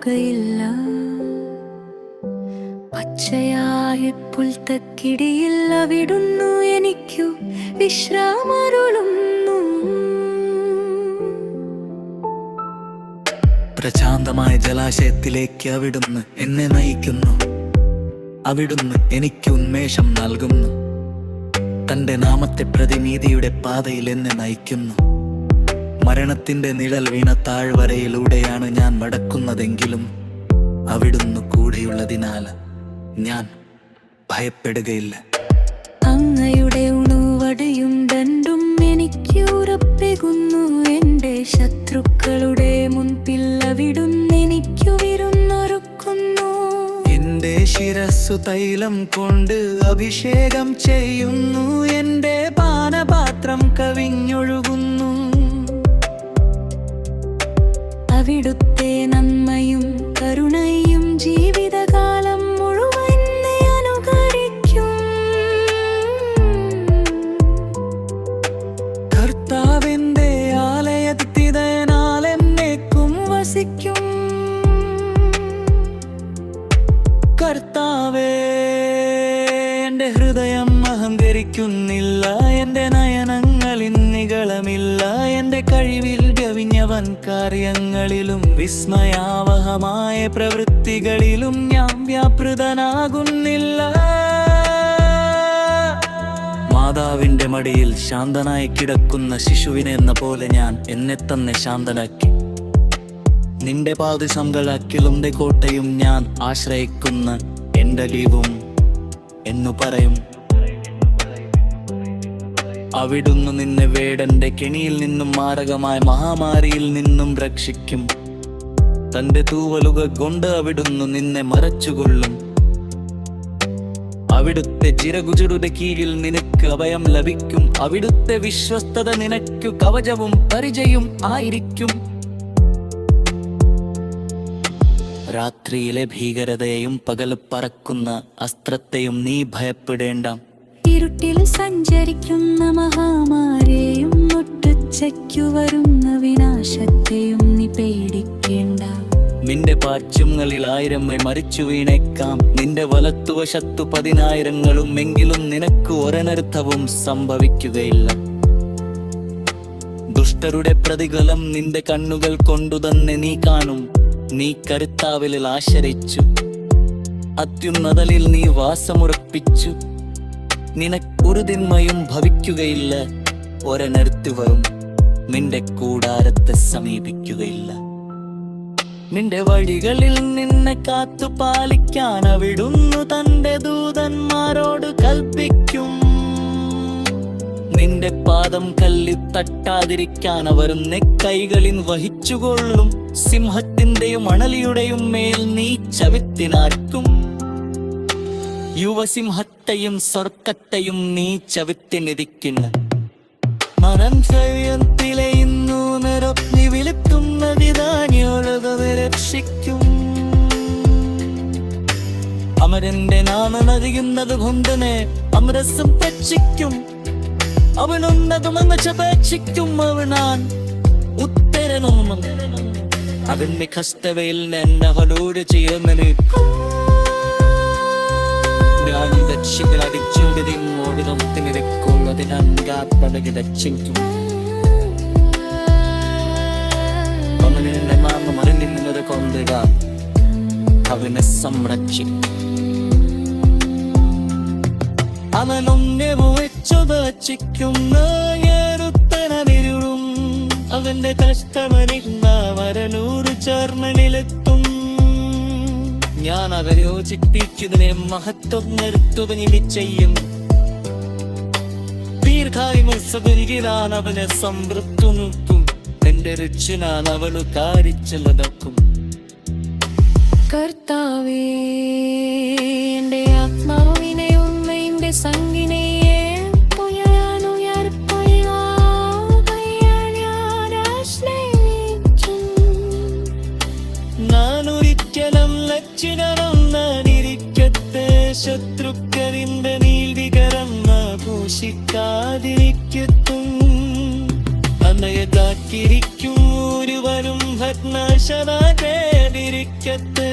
പോവുകയില്ല. പച്ചയായ പുൽത്തക്കിടിയിൽ അവിടുന്നു എനിക്കു വിശ്രാമരുളുന്നു. പ്രശാന്തമായ ജലാശയത്തിലേക്ക് അവിടുന്ന് എന്നെ നയിക്കുന്നു. അവിടുന്ന് എനിക്ക് ഉന്മേഷം നൽകുന്നു. തന്റെ നാമത്തെ പ്രതി നീതിയുടെ പാതയിൽ എന്നെ നയിക്കുന്നു. മരണത്തിന്റെ നിഴൽ വീണ താഴ്വരയിലൂടെയാണ് ഞാൻ നടക്കുന്നതെങ്കിലും അവിടുന്ന് കൂടെയുള്ളതിനാൽ ഞാൻ ഭയപ്പെടുകയില്ല. അങ്ങയുടെ ഉണുവടയും ദണ്ഡും എനിക്ക് ഉറപ്പേകുന്നു. എന്റെ ശത്രുക്കളുടെ മുൻപിൽ അവിടുന്ന് എനിക്കു വിരുന്നൊരുക്കുന്നു. എന്റെ ശിരസ്സു തൈലം കൊണ്ട് അഭിഷേകം ചെയ്യുന്നു. എന്റെ പാനപാത്രം കവിഞ്ഞൊഴുകുന്നു. അവിടുത്തെ നന്മയും കരുണയും ജീവിതകാലം മുഴുവൻ എന്നെ അനുകരിക്കും. കർത്താവിന്റെ ആലയത്തിനാൽ എന്നേക്കും വസിക്കും. കർത്താവേ, എന്റെ ഹൃദയം അഹങ്കരിക്കുന്നില്ല. എന്റെ നയനങ്ങളിൽ നിഗളമില്ല. എന്റെ കഴിവിൽ കവിഞ്ഞവൻ കാര്യങ്ങളിലും വിസ്മയാവഹമായ പ്രവൃത്തികളിലും ഞാൻ വ്യാപൃതനാകുന്നില്ല. മാതാവിന്റെ മടിയിൽ ശാന്തനായി കിടക്കുന്ന ശിശുവിനെന്ന പോലെ ഞാൻ എന്നെ തന്നെ ശാന്തനാക്കി. നിന്റെ പാദസംകളക്കിലും കോട്ടയും ഞാൻ ആശ്രയിക്കുന്ന എന്റെ ദൈവം എന്നു പറയും. അവിടുന്ന് നിന്നെ വേടന്റെ കെണിയിൽ നിന്നും മാരകമായ മഹാമാരിയിൽ നിന്നും രക്ഷിക്കും. തന്റെ തൂവലുകൾ കൊണ്ട് അവിടുന്ന് നിന്നെ മറച്ചുകൊള്ളും. അവിടുത്തെ ചിറകുചുരുടെ കീഴിൽ നിനക്ക് അഭയം ലഭിക്കും. അവിടുത്തെ വിശ്വസ്തത നിനക്കു കവചവും പരിചയും ആയിരിക്കും. രാത്രിയിലെ ഭീകരതയെയും പകൽ പറക്കുന്ന അസ്ത്രത്തെയും നീ ഭയപ്പെടേണ്ട. ഇരുട്ടിൽ സഞ്ചരിക്കുന്ന മഹാമാരിയെയും ഒട്ടുച്ചയ്ക്കു വരുന്ന വിനാശത്തെയും നീ പേടിക്കേണ്ട. നിന്റെ പാർശ്വങ്ങളിൽ 1000 മരിച്ചു വീണേക്കാം. നിന്റെ വലത്തുവശത്തു 10,000 എങ്കിലും നിനക്ക് ഒരനർത്ഥവും സംഭവിക്കുകയില്ല. ദുഷ്ടരുടെ പ്രതിഫലം നിന്റെ കണ്ണുകൾ കൊണ്ടു തന്നെ നീ കാണും. നീ കർത്താവിൽ ആശ്രയിച്ചു. അത്യുന്നതലിൽ നീ വാസമുറപ്പിച്ചു. നിനക്കൊരു തിന്മയും ഭവിക്കുകയില്ല. ഒരനർത്ഥവും നിന്റെ കൂടാരത്തെ സമീപിക്കുകയില്ല. നിന്റെ വഴികളിൽ നിന്നെ കാത്തു പാലിക്കാൻ അവിടുന്ന് തന്റെ ദൂതന്മാരോട് കൽപ്പിക്കും. നിന്റെ പാദം കല്ലിൽ തട്ടാതിരിക്കാൻ അവർ നിന്നെ കൈകളിൽ വഹിച്ചുകൊള്ളും. സിംഹത്തിന്റെയും അണലിയുടെയും മേൽ നീ ചവിട്ടിനാർക്കും. യുവസിംഹത്തെയും സ്വർക്കത്തെയും നീ ചവിട്ടിനിരിക്കുന്നു. മനംശയത്തിലെയുന്നു നിരപ്പി വിളിക്കുന്നതിതാനിയോളകവെ രക്ഷിക്കും. അമരന്റെ നാമം അറിയുന്നത് കൊണ്ടനെ അമരസം ഭക്ഷിക്കും. അവനുന്നതുമെന്ന് ചപേക്ഷിക്കും. അവനാൻ ഉത്തരനോമം അവന്റെ കഷ്ടതയിൽ എന്നെ അവനോട് ചേർന്ന് നിൽക്കും. ഞാൻ രക്ഷിക്കലടിച്ചുകൊണ്ടിരിക്കുള്ളതിനങ്കാപ്പടകി രക്ഷിക്കും. അവനെ നാമം അറിഞ്ഞിരുന്നത് കൊണ്ടുക അവനെ സംരക്ഷിക്കും. അവനൊന്നെ വെച്ചു ഭക്ഷിക്കുന്ന അവന്റെ കഷ്ടമരിന്നവരനൂറ് ചേർമണിലെത്തും. ഞാൻ അവരെ യോജിപ്പിച്ചതിനെ മഹത്വം നിർത്തുവനിൽ ചെയ്യും. ദീർഘായുമത്സരിക്കാൻ അവനെ സംതൃപ്തി നിർത്തും. എന്റെ രക്ഷനാൻ അവളു കാരിച്ചെന്നതൊക്കും. കർത്താവേ, എന്റെ ആത്മാവിനെ ഉമ്മയുടെ സംഗിനെ ശത്രുക്കരിന്റെ നീൽവികരം ഘോഷിക്കാതിരിക്കത്തും. അന്നയതാക്കിരിക്കും ഒരുവരും ഭഗ്നാശനാകരിക്കും. ഒരിക്കത്ത്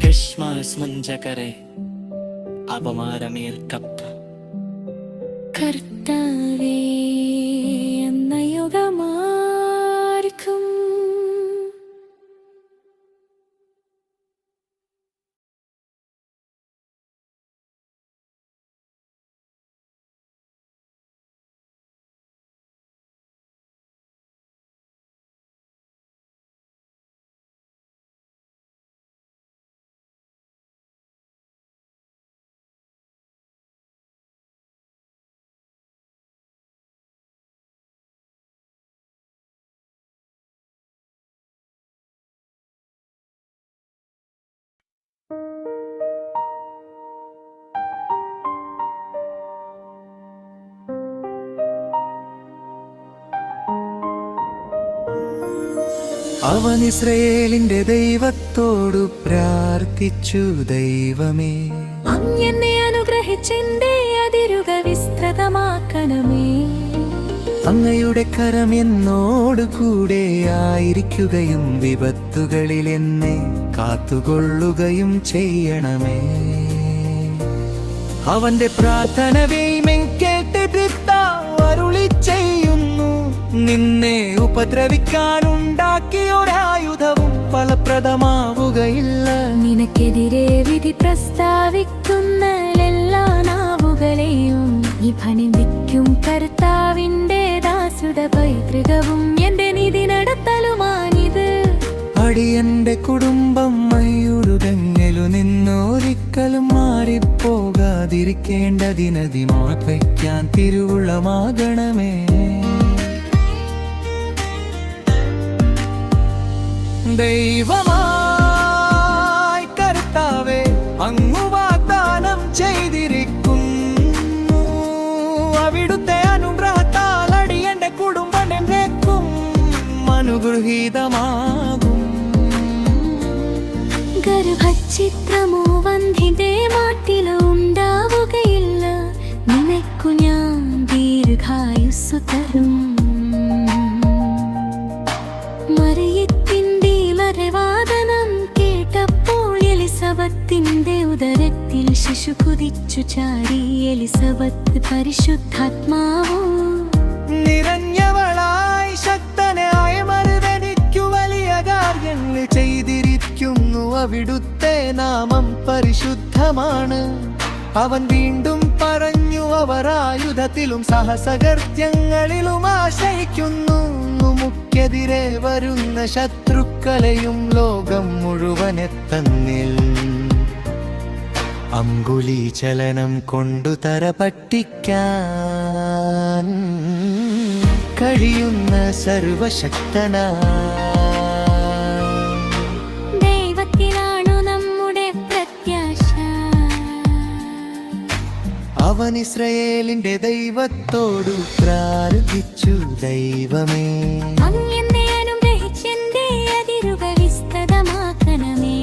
ക്രിസ്മസ് മഞ്ചകരെ അപമാനമേൽക്കപ്പ കർത്താവേ എന്ന യുഗമാർക്കും അവൻ ഇസ്രയേലിന്റെ ദൈവത്തോടു പ്രാർത്ഥിച്ചു, ദൈവമേ അങ്ങെന്നെ അനുഗ്രഹിച്ചെന്റെ അതിരുക വിസ്തൃതമാക്കണമേ. അങ്ങയുടെ കരം എന്നോട് കൂടെ ആയിരിക്കുകയും വിപത്തുകളിൽ എന്നെ കാത്തുകൊള്ളുകയും ചെയ്യണമേ. അവന്റെ പ്രാർത്ഥന വേയ്മൻ കേട്ട് അരുളി ചെയ്യുന്നു. നിന്നെ ഉപദ്രവിക്കാനുണ്ടാക്കിയൊരായുധവും ഫലപ്രദമാവുകയില്ല. നിനക്കെതിരെ വിധി പ്രസ്താവിക്കുന്ന എല്ലാ നാവുകളെയും നീ ഭണിപ്പിക്കും. കർത്താവിന്റെ ദാസുത പൈതൃകവും എന്റെ നീതി നടത്തലുമാണിത്. അടിയന്റെ കുടുംബം മയൂരുതെങ്ങലു നിന്നൊരിക്കലും മാറിപ്പോകാതിരിക്കേണ്ടതിനതി മോർപ്പയ്ക്കാൻ തിരുവുള്ളമാകണമേ. ദൈവമായി കർത്താവേ, അങ്ങു വാഗ്ദാനം ചെയ്തിരിക്കുന്നു. അവിടുത്തെ അനുഗ്രഹത്താൽ അടിയന്റെ കുടുംബം എന്നേക്കും അനുഗൃഹീതമാകും. ഗർഭഛിദ്രമോ വന്ധ്യതേ മാട്ടിലോ ഉണ്ടാവുകയില്ല. നിനക്കു ഞാൻ ദീർഘായുസ്സു തരും. മറിയത്തിന്റെ മരവാദനം കേട്ടപ്പോൾ എലിസബത്തിന്റെ ഉദരത്തിൽ ശിശു കുതിച്ചു ചാടി. എലിസബത്ത് പരിശുദ്ധാത്മാവോ നിറഞ്ഞവളായി ശക്തനായ മരുതനിക്കു വലിയ കാര്യങ്ങൾ ചെയ്തിരിക്കുന്നു. അവിടുത്തെ നാമം പരിശുദ്ധമാണ്. അവൻ വീണ്ടും പറഞ്ഞു, അവർ ആയുധത്തിലും സഹസകൃത്യങ്ങളിലും ആശ്രയിക്കുന്നു. മുഖ്യതിരെ വരുന്ന ശത്രുക്കളെയും ലോകം മുഴുവനെത്തന്നിൽ അങ്കുലീചലനം കൊണ്ടു തര പറ്റിക്കാൻ കഴിയുന്ന സർവശക്തനാ ദൈവത്തിനാണു നമ്മുടെ പ്രത്യാശ. അവൻ ഇസ്രയേലിന്റെ ദൈവത്തോടു പ്രാർത്ഥിച്ചു, ദൈവമേ അങ്ങെന്നെ അനുഗ്രഹിച്ചെന്റെ അതിരുക വിസ്തൃതമാക്കണമേ.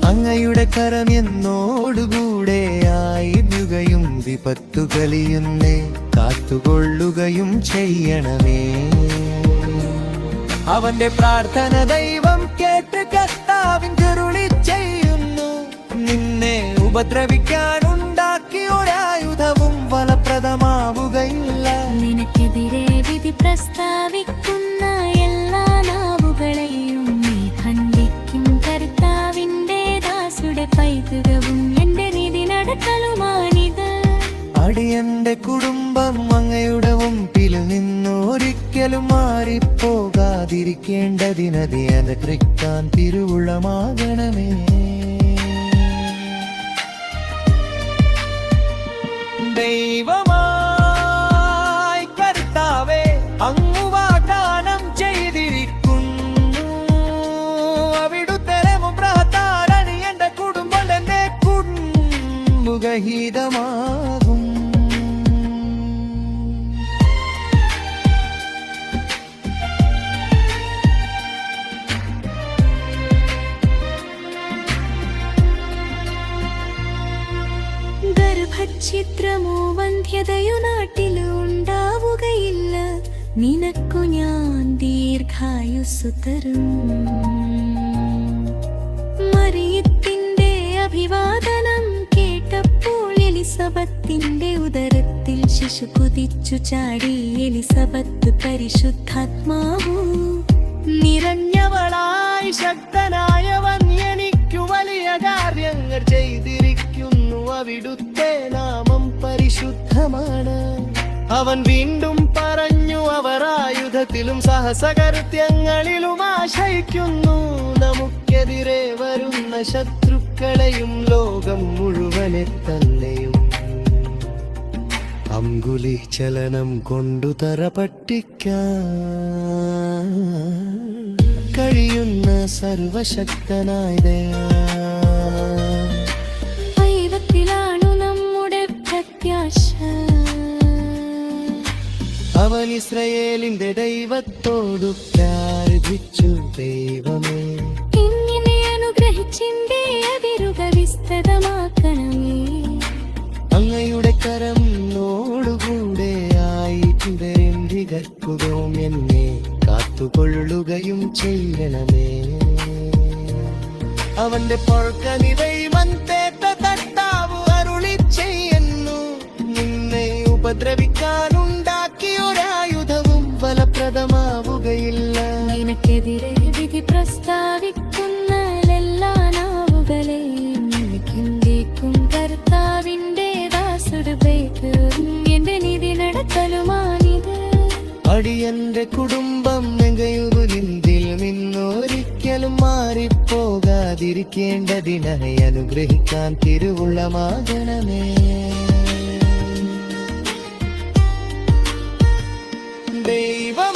അങ്ങയുടെ കരം എന്നോടുകൂടെ ആയിരിക്കുകയും വിപത്തുകളിയുന്നേ കാത്തുകൊള്ളുകയും ചെയ്യണമേ. അവന്റെ പ്രാർത്ഥന ദൈവം കേട്ട് കർത്താവിൻ കരുളി ചെയ്യുന്നു. നിന്നെ ഉപദ്രവിക്കാനുണ്ടാക്കിയൊരായുധവും ഫലപ്രദമാവുകയില്ല. നിനക്കെതിരെ വിധി പ്രസ്താവിക്കുന്ന എല്ലാ നാവുകളെയും നീ ഖണ്ഡിക്കും. കർത്താവിന്റെ ദാസുടെ പൈതൃകവും എന്റെ നീതി നടത്തലുമാണിത്. അടിയന്റെ കുടുംബം അങ്ങയുടെ മുമ്പിൽ നിന്നൊരിക്കലും മാറിപ്പോകാതിരിക്കേണ്ടതിനതി അനുഗ്രഹിക്കാൻ തിരുവുള്ളമാകണമേ. ദൈവമായി കർത്താവേ, അങ്ങു വാഗ്ദാനം ചെയ്തിരിക്കുന്നു. അവിടുത്തെ മുമ്പ്രഹത്താരണി എന്റെ കുടുംബം എന്നെ കുടുംബഹിതമാകും. ഗർഭഛിദ്രമോ വന്ധ്യതയോ നാട്ടിലോ ഉണ്ടാവുകയില്ല. നിനക്കു ഞാൻ ദീർഘായുസ്സു തരും. മറിയത്തിന്റെ അഭിവാദനം കേട്ടപ്പോൾ എലിസബത്തിന്റെ ഉദരത്തിൽ ശിശു കുതിച്ചു ചാടി. എലിസബത്ത് പരിശുദ്ധാത്മാവു നിറഞ്ഞവളായി ശക്തനായവൻ എനിക്കു വലിയ കാര്യങ്ങൾ ചെയ്തിരിക്കുന്നു. അവിടുത്തെ നാമം പരിശുദ്ധമാണ്. അവൻ വീണ്ടും പറഞ്ഞു, അവർ ആയുധത്തിലും സാഹസകൃത്യങ്ങളിലും ആശ്രയിക്കുന്നു. നമുക്കെതിരെ വരുന്ന ശത്രുക്കളെയും ലോകം മുഴുവനെ തന്നെയും അങ്കുലി ചലനം കൊണ്ടു തറപട്ടിക്കാൻ കഴിയുന്ന സർവശക്തനായ ദൈവത്തിലാണു നമ്മുടെ പ്രത്യാശ. അവൻ ഇസ്രായേലിന്റെ ദൈവത്തോടു പ്രാർത്ഥിച്ചു, ദൈവമേ ഇങ്ങനെ അനുഗ്രഹിച്ചിന്റെ അതിരുക വിസ്തൃതമാക്കണമേ. അങ്ങയുടെ കരം നോടുകൂടെ ആയിട്ടിടരുകയും എന്നെ കാത്തുകൊള്ളുകയും ചെയ്യണമേ. അവന്റെ പൊൾക്കനിവൈമന്തേ തട്ടാവു അരുളി ചെയ്യുന്നു. നിന്നെ ഉപദ്രവിക്കാനുണ്ടാക്കിയൊരായുധവും ഫലപ്രദമാവുകയില്ല. നിനക്കെതിരെ വിധി പ്രസ്താവിക്കുന്ന എല്ലാ നാവുകളെയും നിനക്കെന്തേക്കും കർത്താവിന്റെ ദാസുടുപേക്കും എന്റെ നീതി നടത്തലുമാണിത്. അടിയന്റെ കുടുംബം മെഗയുരുലിൽ നിന്നൊരിക്കലും മാറിപ്പോകാതിരിക്കേണ്ടതിനായി അനുഗ്രഹിക്കാൻ തിരുവുള്ളമാകണമേ. ദൈവമായി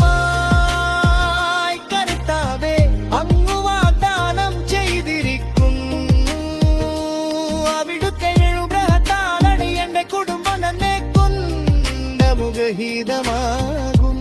കർത്താവേ, അങ്ങു വാഗ്ദാനം ചെയ്തിരിക്കുന്നു. അവിടുത്തെ എഴുപത്താളടി എന്റെ കുടുംബം നന്നേക്കുന്ന മുഖഹിതമാകും.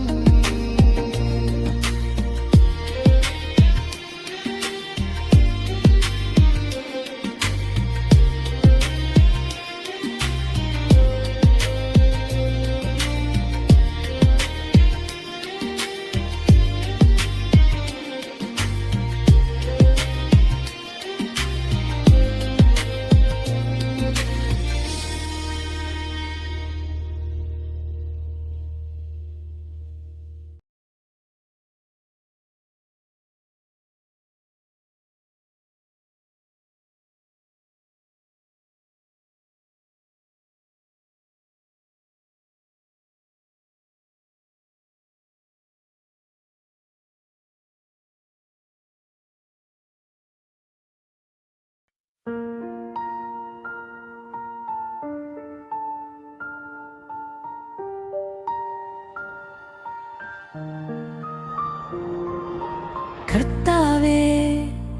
കർത്താവേ,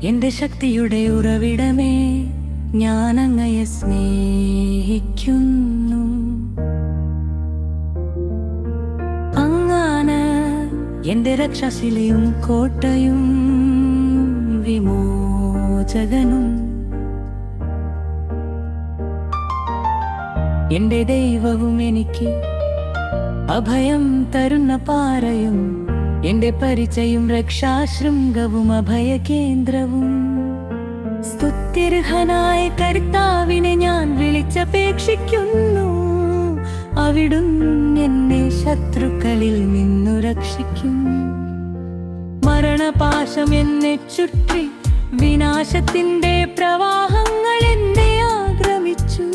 എന്റെ ശക്തിയുടെ ഉറവിടമേ, ഞാൻ അങ്ങയെ സ്നേഹിക്കുന്നു. അങ്ങാണ് എന്റെ രക്ഷാശിലയും കോട്ടയും വിമോചകനും. എന്റെ ദൈവവും എനിക്ക് അഭയം തരുന്ന പാറയും എന്റെ പരിചയും രക്ഷാശൃംഗവും അഭയകേന്ദ്രവും. സ്തുത്യർഹനായ കർത്താവിനെ ഞാൻ വിളിച്ചപേക്ഷിക്കുന്നു. അവിടുന്ന് എന്നെ ശത്രുക്കളിൽ നിന്നു രക്ഷിക്കും. മരണപാശം എന്നെ ചുറ്റി, വിനാശത്തിന്റെ പ്രവാഹങ്ങൾ എന്നെ ആക്രമിച്ചു.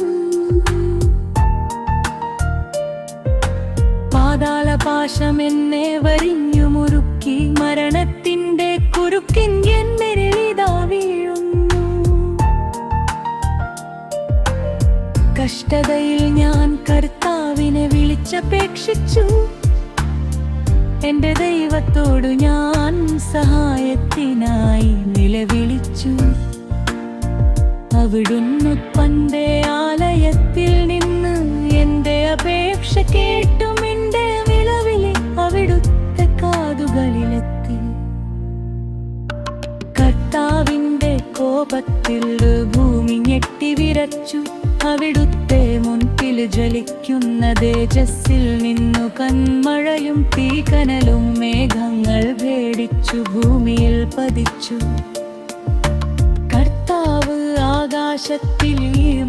പാതാളപാശം എന്നെ വരിഞ്ഞു മുറുക്കി, മരണത്തിന്റെ കുരുക്കിൻ എന്നെ ഇതാ വീഴുന്നു. കഷ്ടതയിൽ ഞാൻ കർത്താവിനെ വിളിച്ചപേക്ഷിച്ചു. എന്റെ ദൈവത്തോടു ഞാൻ സഹായത്തിനായി നിലവിളിച്ചു. അവിടുന്ന് പണ്ടേ ആലയത്തിൽ നിന്ന് എന്റെ അപേക്ഷ കേട്ടും എന്റെ വിളവിളി അവിടുത്തെ കാതുകളിലെത്തി. കർത്താവിന്റെ കോപത്തിൽ ഭൂമി ഞെട്ടി വിറച്ചു. അവിടുത്തെ മുൻപിൽ സൂര്യനിൽ ജ്വലിക്കുന്ന തേജസ്സിൽ നിന്നു കന്മഴയും തീക്കനലും മേഘങ്ങൾ ഭേടിച്ചു ഭൂമിയിൽ പതിച്ചു. കർത്താവ് ആകാശത്തിൽ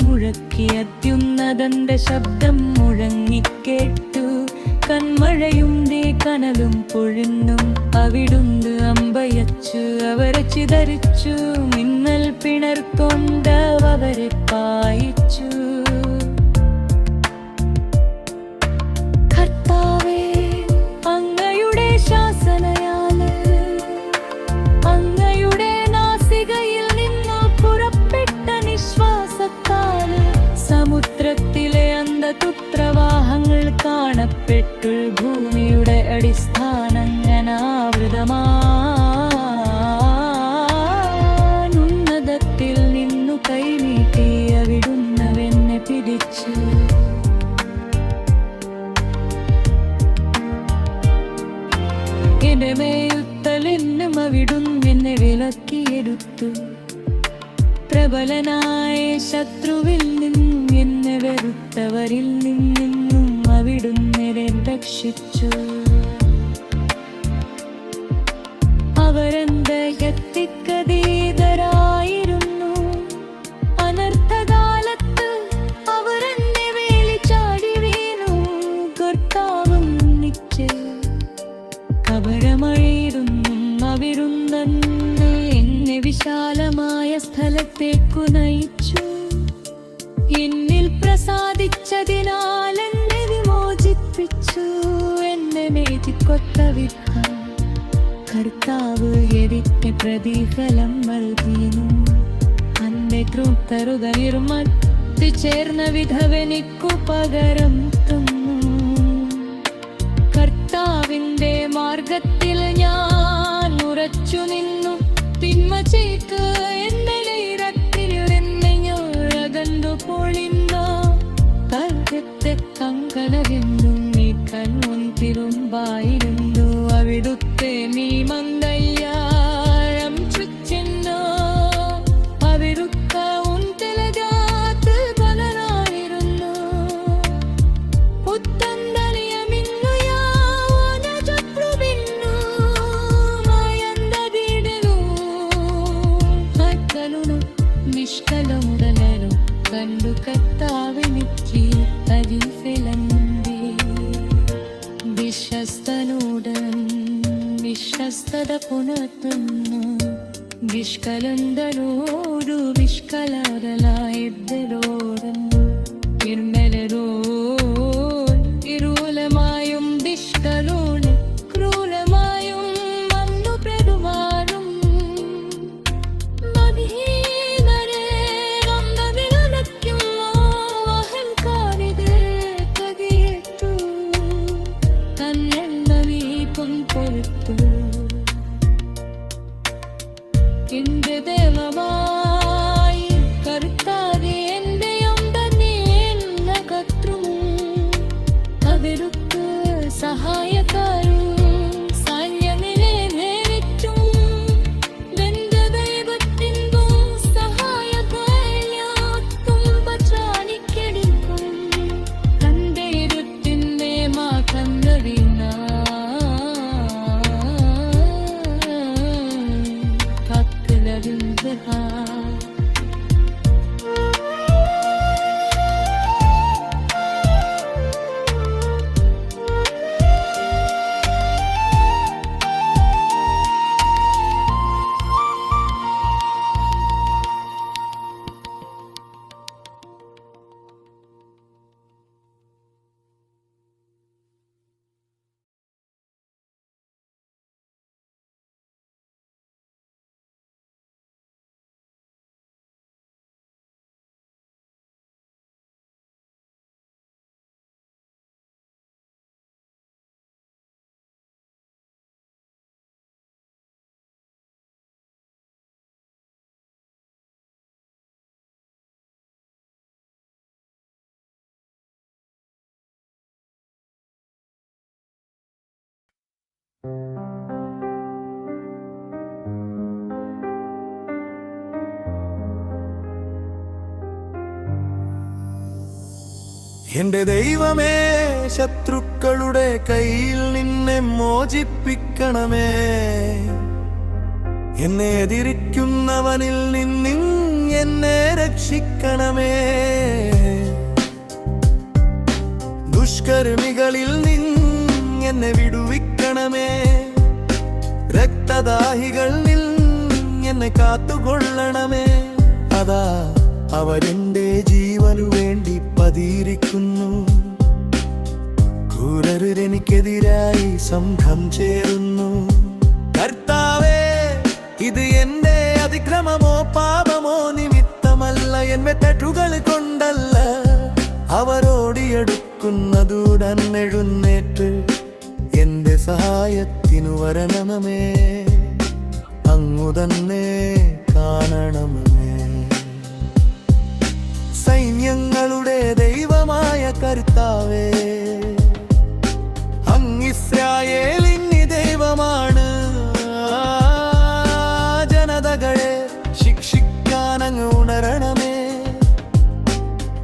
മുഴക്കി അത്യുന്നതന്റെ ശബ്ദം മുഴങ്ങിക്കേട്ടു. കന്മഴയും തീക്കനലും പൊഴിഞ്ഞും അവിടുന്ന് അമ്പയച്ചു അവരെ ചിതറിച്ചു. മിന്നൽ പിണർക്കൊണ്ട് അവരെ പായിച്ചു. കർത്താവേ, അങ്ങയുടെ ശാസനയാല് അങ്ങയുടെ നാസികയിൽ നിന്ന് പുറപ്പെട്ട നിശ്വാസത്താല് സമുദ്രത്തിലെ അന്ധതുത്രവാഹങ്ങൾ കാണപ്പെട്ടു. ഭൂമിയുടെ അടിസ്ഥാനങ്ങനാവൃതമാനുന്നതത്തിൽ നിന്നു കൈനീട്ടി അവിടുന്നവെന്നെ പിടിച്ചു. എന്റെ മേയുത്തലെന്നും അവിടുന്നെന്നെ വിലക്കിയെടുത്തു. പ്രബലനായ ശത്രുവിൽ നിന്നും എന്നെ വെറുത്തവരിൽ നിന്നും അവിടുന്ന് രക്ഷിച്ചു. അവരെന്റെ ഗതിക്കതീതരായിരുന്നു. അനർത്ഥകാലത്ത് അവരെന്നെ വേലിച്ചാടി വീണു. കർത്താവും നിശ്ചയ കബരമഴയിരുന്നു. അവിടുന്ന് എന്നെ വിശാലമായ സ്ഥലത്തേക്കു നയിച്ചു. എന്നിൽ പ്രസാദിച്ചതിനാൽ എന്നെ വിമോചിപ്പിച്ചു. എന്നെ മേറ്റിക്കൊത്ത വിധം കർത്താവ് എനിക്ക് പ്രതിഫലം നൽകിനു. അന്റെ തൃപ്തരുതനിർമ്മത്തി ചേർന്ന വിധവനിക്കു പകരം തന്നു. കർത്താവിന്റെ മാർഗത്തിൽ ഞാൻ ഉറച്ചു നിന്നു. തിന്മ ചെയ്ത് എന്നെ ലൈരത്തിൽ എന്നെ ഞഴകണ്ടു പൊളിന്ന കർഗത്തെ കങ്കണരെന്നും നീ കൺമുൻപിരുമ്പായിരുന്നു. അവിടുത്തെ നീ മന്ദയ്യാരം ചുറ്റിന്നു. അവിടുത്ത ഉൻതിലജാത്ത് പലരായിരുന്നു. പുത്തന്തലിയമിന്നു യാവന ചക്രുവിന്നു മായന്തതിടലു. അക്കലുണു നിഷ്കലമുടലു കണ്ടു കർത്താവിനിക്ക് തരിഫലന്തി. വിശ്വസ്തനുടൻ വിശ്വസ്തത പുണർത്തുന്നു. വിഷ്കലന്തരോടു വിഷ്കലരലായതരോടൻ നിർമ്മലരോ ഇരുലമായും ദിഷ്കലോണ് ക്രൂരമായും വന്നു പെരുമാറും. മദീനരെ വന്നതിലക്കും അഹങ്കാരിതേ കകിയിട്ടു. തന്നെണ്ണവീപം പൊറുത്തു. എന്റെ ദേവമായി കർത്താവേ, എന്റെ അന്ധത എന്റെ ദൈവമേ, ശത്രുക്കളുടെ കയ്യിൽ നിന്നെ മോചിപ്പിക്കണമേ. എന്നെ എതിരിക്കുന്നവനിൽ നിന്നും എന്നെ രക്ഷിക്കണമേ. ദുഷ്കർമ്മികളിൽ എന്നെ വിടുവിക്കണമേ. രക്തദാഹികളിൽ എന്നെ കാത്തുകൊള്ളണമേ. അതാ അവരെന്റെ ജീവനു വേണ്ടി പതിയിരിക്കുന്നു. ക്രൂരരെനിക്കെതിരായി സംഘം ചേരുന്നു. കർത്താവേ, ഇത് എന്റെ അതിക്രമമോ പാപമോ നിമിത്തമല്ല, എന്റെ തെറ്റുകൾ കൊണ്ടല്ല. അവരോടിയെടുക്കുന്നതുടൻ എഴുന്നേറ്റ് എന്റെ സഹായത്തിനു വരണമേ. അങ്ങു തന്നെ കാണണമേ. സൈന്യങ്ങളുടെ ദൈവമായ കർത്താവേ, അങ്ങ് ഇസ്രായേലിന് ദൈവമാണ്. ജനതകളെ ശിക്ഷിക്കാൻ അങ്ങ് ഉണരണമേ.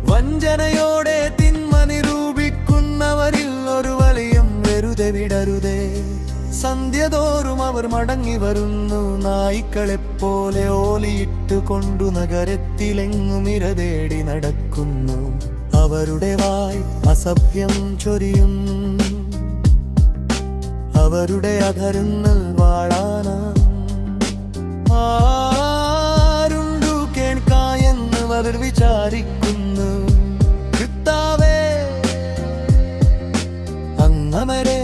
വഞ്ചനയോടെ തിന്മ നിരൂപിക്കുന്നവരിൽ ഒരു വലിയം വെറുതെ വിടരുതേ. സന്ധ്യതോറും അവർ മടങ്ങി വരുന്നു. നായ്ക്കളെപ്പോലെ ഓലിയിട്ട് കൊണ്ടു നഗരത്തിലെങ്ങും ഇര തേടി നടക്കുന്നു. അവരുടെ വായ് അസഭ്യം ചൊരിയുന്നു. അവരുടെ അധരങ്ങൾ വാളാണ്. ആരുണ്ടു കേൾക്കായെന്ന് അവർ വിചാരിക്കുന്നു. കർത്താവേ, അങ്ങമരെ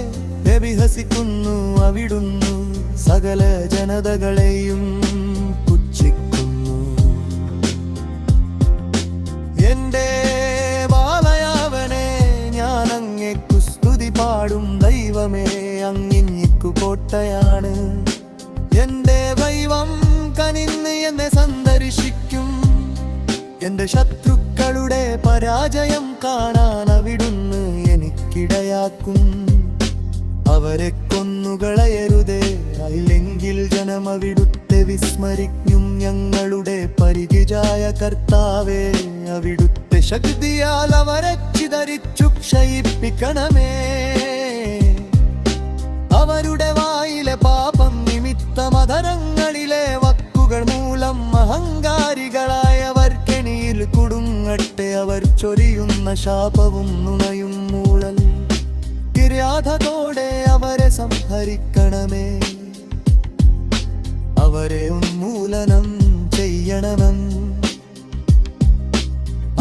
വിഹസിക്കുന്നു. അവിടുന്നു സകല ജനതകളെയും പുച്ഛിക്കുന്നു. എന്റെ ബാലയാവനെ, ഞാൻ അങ്ങേക്കു സ്തുതി പാടും. ദൈവമേ, അങ്ങിഞ്ഞിക്കു കോട്ടയാണ്. എന്റെ ദൈവം കനിന്ന് എന്നെ സന്ദർശിക്കും. എന്റെ ശത്രുക്കളുടെ പരാജയം കാണാൻ അവിടുന്ന് എനിക്കിടയാക്കും. അവരെ കൊന്നുകളയരുതേ, അല്ലെങ്കിൽ ജനം അവിടുത്തെ വിസ്മരിക്കും. ഞങ്ങളുടെ പരിചയായ കർത്താവേ, അവിടുത്തെ ശക്തിയാൽ അവരെ ചിതറിച്ചു ക്ഷയിപ്പിക്കണമേ. അവരുടെ വായിലെ പാപം നിമിത്തം അധരങ്ങളിലെ വാക്കുകൾ മൂലം അഹങ്കാരികളായവർ കെണിയിൽ കുടുങ്ങട്ടെ. അവർ ചൊരിയുന്ന ശാപവും നുണയും മൂളൽ കിരാതത്തോടെ അവരെ സംഹരിക്കണമേ. അവരെ ഉന്മൂലനം ചെയ്യണമെന്ന്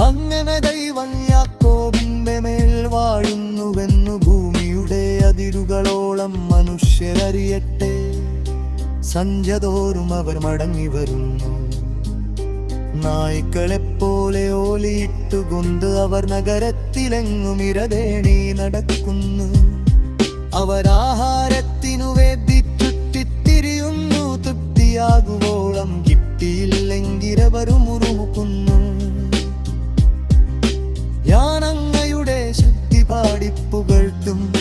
അങ്ങനെ ദൈവം യാക്കോബിന്റെ മേൽ വാഴുന്നുവെന്നു ഭൂമിയുടെ അതിരുകളോളം മനുഷ്യരറിയട്ടെ. സന്ധ്യതോറും അവർ മടങ്ങി വരുന്നു. നായ്ക്കളെപ്പോലെ ഓലിയിട്ടുകൊണ്ട് അവർ നഗരത്തിലെങ്ങും ഇര തേടി നടക്കുന്നു. അവരാഹാരത്തിനു വേണ്ടി ചുറ്റിത്തിരിയുന്നു. തൃപ്തിയാകുവോളം കിട്ടിയില്ലെങ്കിൽ അവർ മുറുമുക്കുന്നു. ഞാൻ അങ്ങയുടെ ശക്തി പാടിപ്പുകഴ്ത്തും.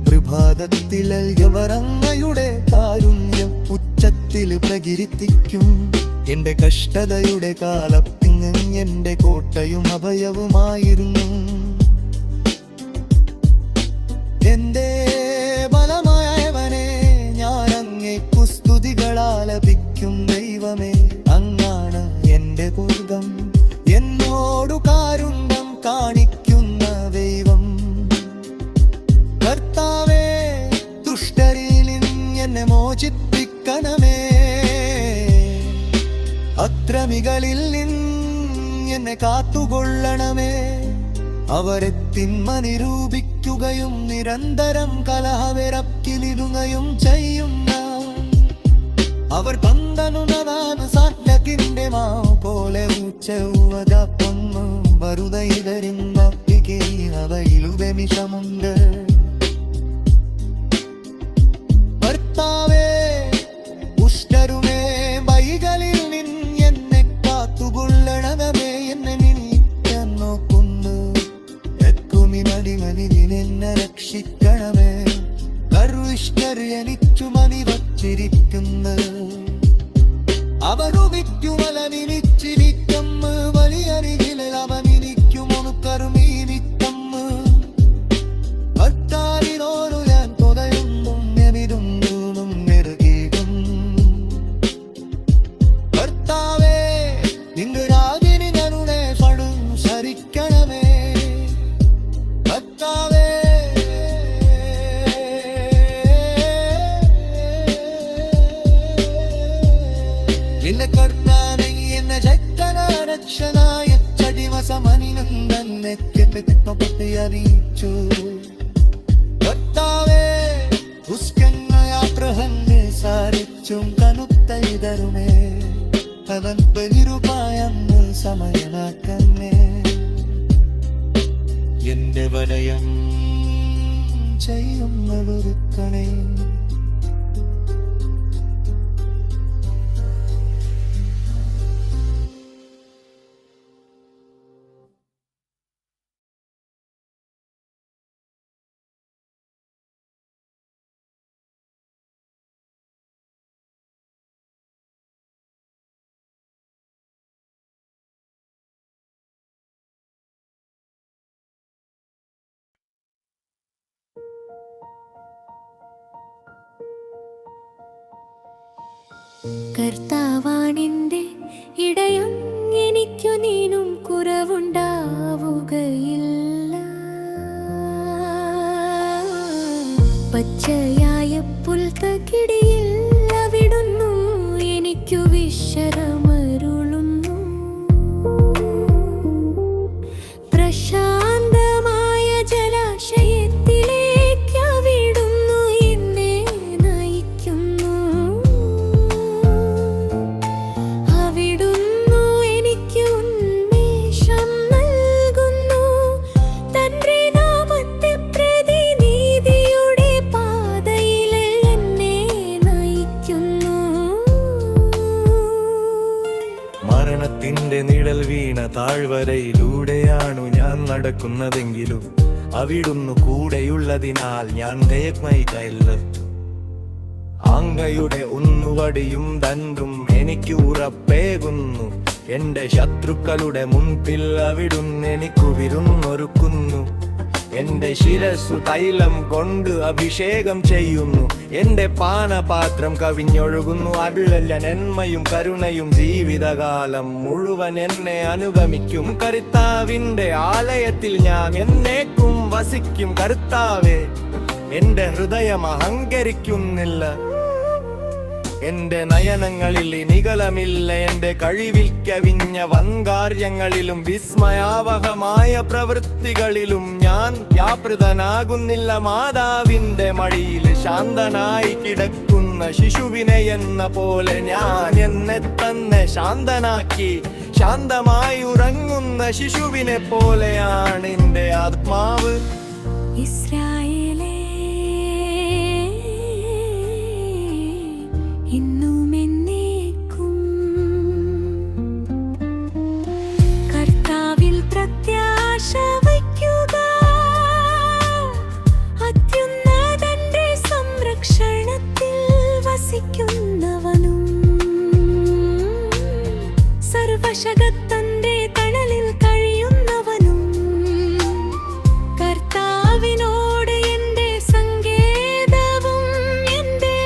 പ്രഭാതത്തിൽ അവർ അങ്ങയുടെ കാരുണ്യം ഉച്ചത്തിൽ പ്രകീർത്തിക്കും. എന്റെ കഷ്ടതയുടെ കാലത്തിങ് എന്റെ കോട്ടയും അഭയവുമായിരുന്നു. എന്റെ ബലമായവനെ, ഞാൻ അങ്ങേക്കു സ്തുതികളാലപിക്കും. ദൈവമേ, അങ്ങാണ് എന്റെ ദുർഗം, എന്നോടു കാരുണ്യം കാണിക്കുന്ന ദൈവം. കർത്താവേ, ദുഷ്ടരിൽ എന്നെ മോചിപ്പിക്കണമേ. അക്രമികളിൽ എന്നെ കാത്തുകൊള്ളണമേ. അവരെ തിന്മ നിരൂപിക്കുകയും നിരന്തരം കലഹവിറക്കിലിടുകയും ചെയ്യുന്ന അവർ പന്തനുണതാണ് സാറ്റകിന്റെ മാവ് പോലെ ഉച്ചവകപ്പൊന്നു വറുതയിതരിമ്പയിലുപമിഷമുണ്ട്. ഭർത്താവേ, ഉഷ്ടരുമേ, ബൈകളിൽ എന്നെ കാത്തുകൊള്ളണമേ. എന്നെ നിന്നിക്കാൻ നോക്കുന്നു. എന്നെ രക്ഷിക്കണമേ. ഗർവിഷ്ഠർ എനിക്കു മണി വച്ചിരിക്കുന്നു. അവരുമിക്കുമലനിരിച്ചിരിക്കും വലിയരികിൽ അവനിരിക്കും ഒണുക്കറുമീനിത്തം എന്നെ കർത്താനെ എന്നെ രക്ഷനായ ചടിവസമനിനന്ദനെ കെട്ടിപ്പറ്റി അറിയിച്ചു കർത്താവേ ഉസ്കന്നയാത്രഹന്നെ സാരിച്ചും കനുത്തൈതരുമേ അവൻ ബലിരുപായെന്ന് സമയനാക്കന്നെ എന്റെ വലയം ചെയ്യുന്നവർക്കണേ കർത്താവാണെന്റെ ഇടയം, എനിക്കു നീനും കുറവുണ്ടാവുകയില്ല. പച്ചയായ പുൽത്തകിടിയിൽ അവിടുന്നു എനിക്കു വിശ്രമരുളുന്നു. പ്രശാന്തമായ ജലാശയത്തിലേക്ക് അവിടുന്നു എന്നെ നയിക്കുന്നു. അവിടുന്നു എനിക്ക് ഉന്മേഷം നൽകുന്നു. തന്റെ നാമത്തെ പ്രതി നീതിയുടെ പാതയിൽ എന്നെ നയിക്കുന്നു. മരണത്തിന്റെ നിഴൽ വീണ താഴ്വരയിലൂടെയാണു ഞാൻ നടക്കുന്നതെങ്കിലും അവിടുന്നു കൂടെയുള്ളതിനാൽ ഞാൻ ഭയമില്ല. അങ്ങയുടെ ഉന്നുവടിയും ദണ്ഡും എനിക്ക് ഉറപ്പേകുന്നു. എന്റെ ശത്രുക്കളുടെ മുൻപിൽ അവിടുന്ന് എനിക്കു വിരുന്നൊരുക്കുന്നു. എന്റെ ശിരസ്സു തൈലം കൊണ്ട് അഭിഷേകം ചെയ്യുന്നു. എന്റെ പാനപാത്രം കവിഞ്ഞൊഴുകുന്നു. അതിലല്ല നന്മയും കരുണയും ജീവിതകാലം മുഴുവൻ എന്നെ അനുഗമിക്കും. കർത്താവിന്റെ ആലയത്തിൽ ഞാൻ എന്നേക്കും വസിക്കും. കർത്താവേ, എന്റെ ഹൃദയം അഹങ്കരിക്കുന്നില്ല. എന്റെ നയനങ്ങളിൽ നിഗളമില്ല. എന്റെ കഴിവിൽ കവിഞ്ഞ വൻകാര്യങ്ങളിലും വിസ്മയാവഹമായ പ്രവൃത്തികളിലും ഞാൻ വ്യാപൃതനാകുന്നില്ല. മാതാവിന്റെ മടിയിൽ ശാന്തനായി കിടക്കുന്ന ശിശുവിനെ എന്ന പോലെ ഞാൻ എന്നെ തന്നെ ശാന്തനാക്കി. ശാന്തമായി ഉറങ്ങുന്ന ശിശുവിനെ പോലെയാണ് എന്റെ ആത്മാവ്. ഇസ്രായേലേ, ഇന്നും എന്നേക്കും കർത്താവിൽ പ്രത്യാശ വയ്ക്കുക. അത്യുന്നതന്റെ സംരക്ഷണത്തിൽ വസിക്കുന്നവനും സർവശക്തന്റെ തണലിൽ കഴിയുന്നവനും കർത്താവിനോട് എന്റെ സങ്കേതവും എന്റെ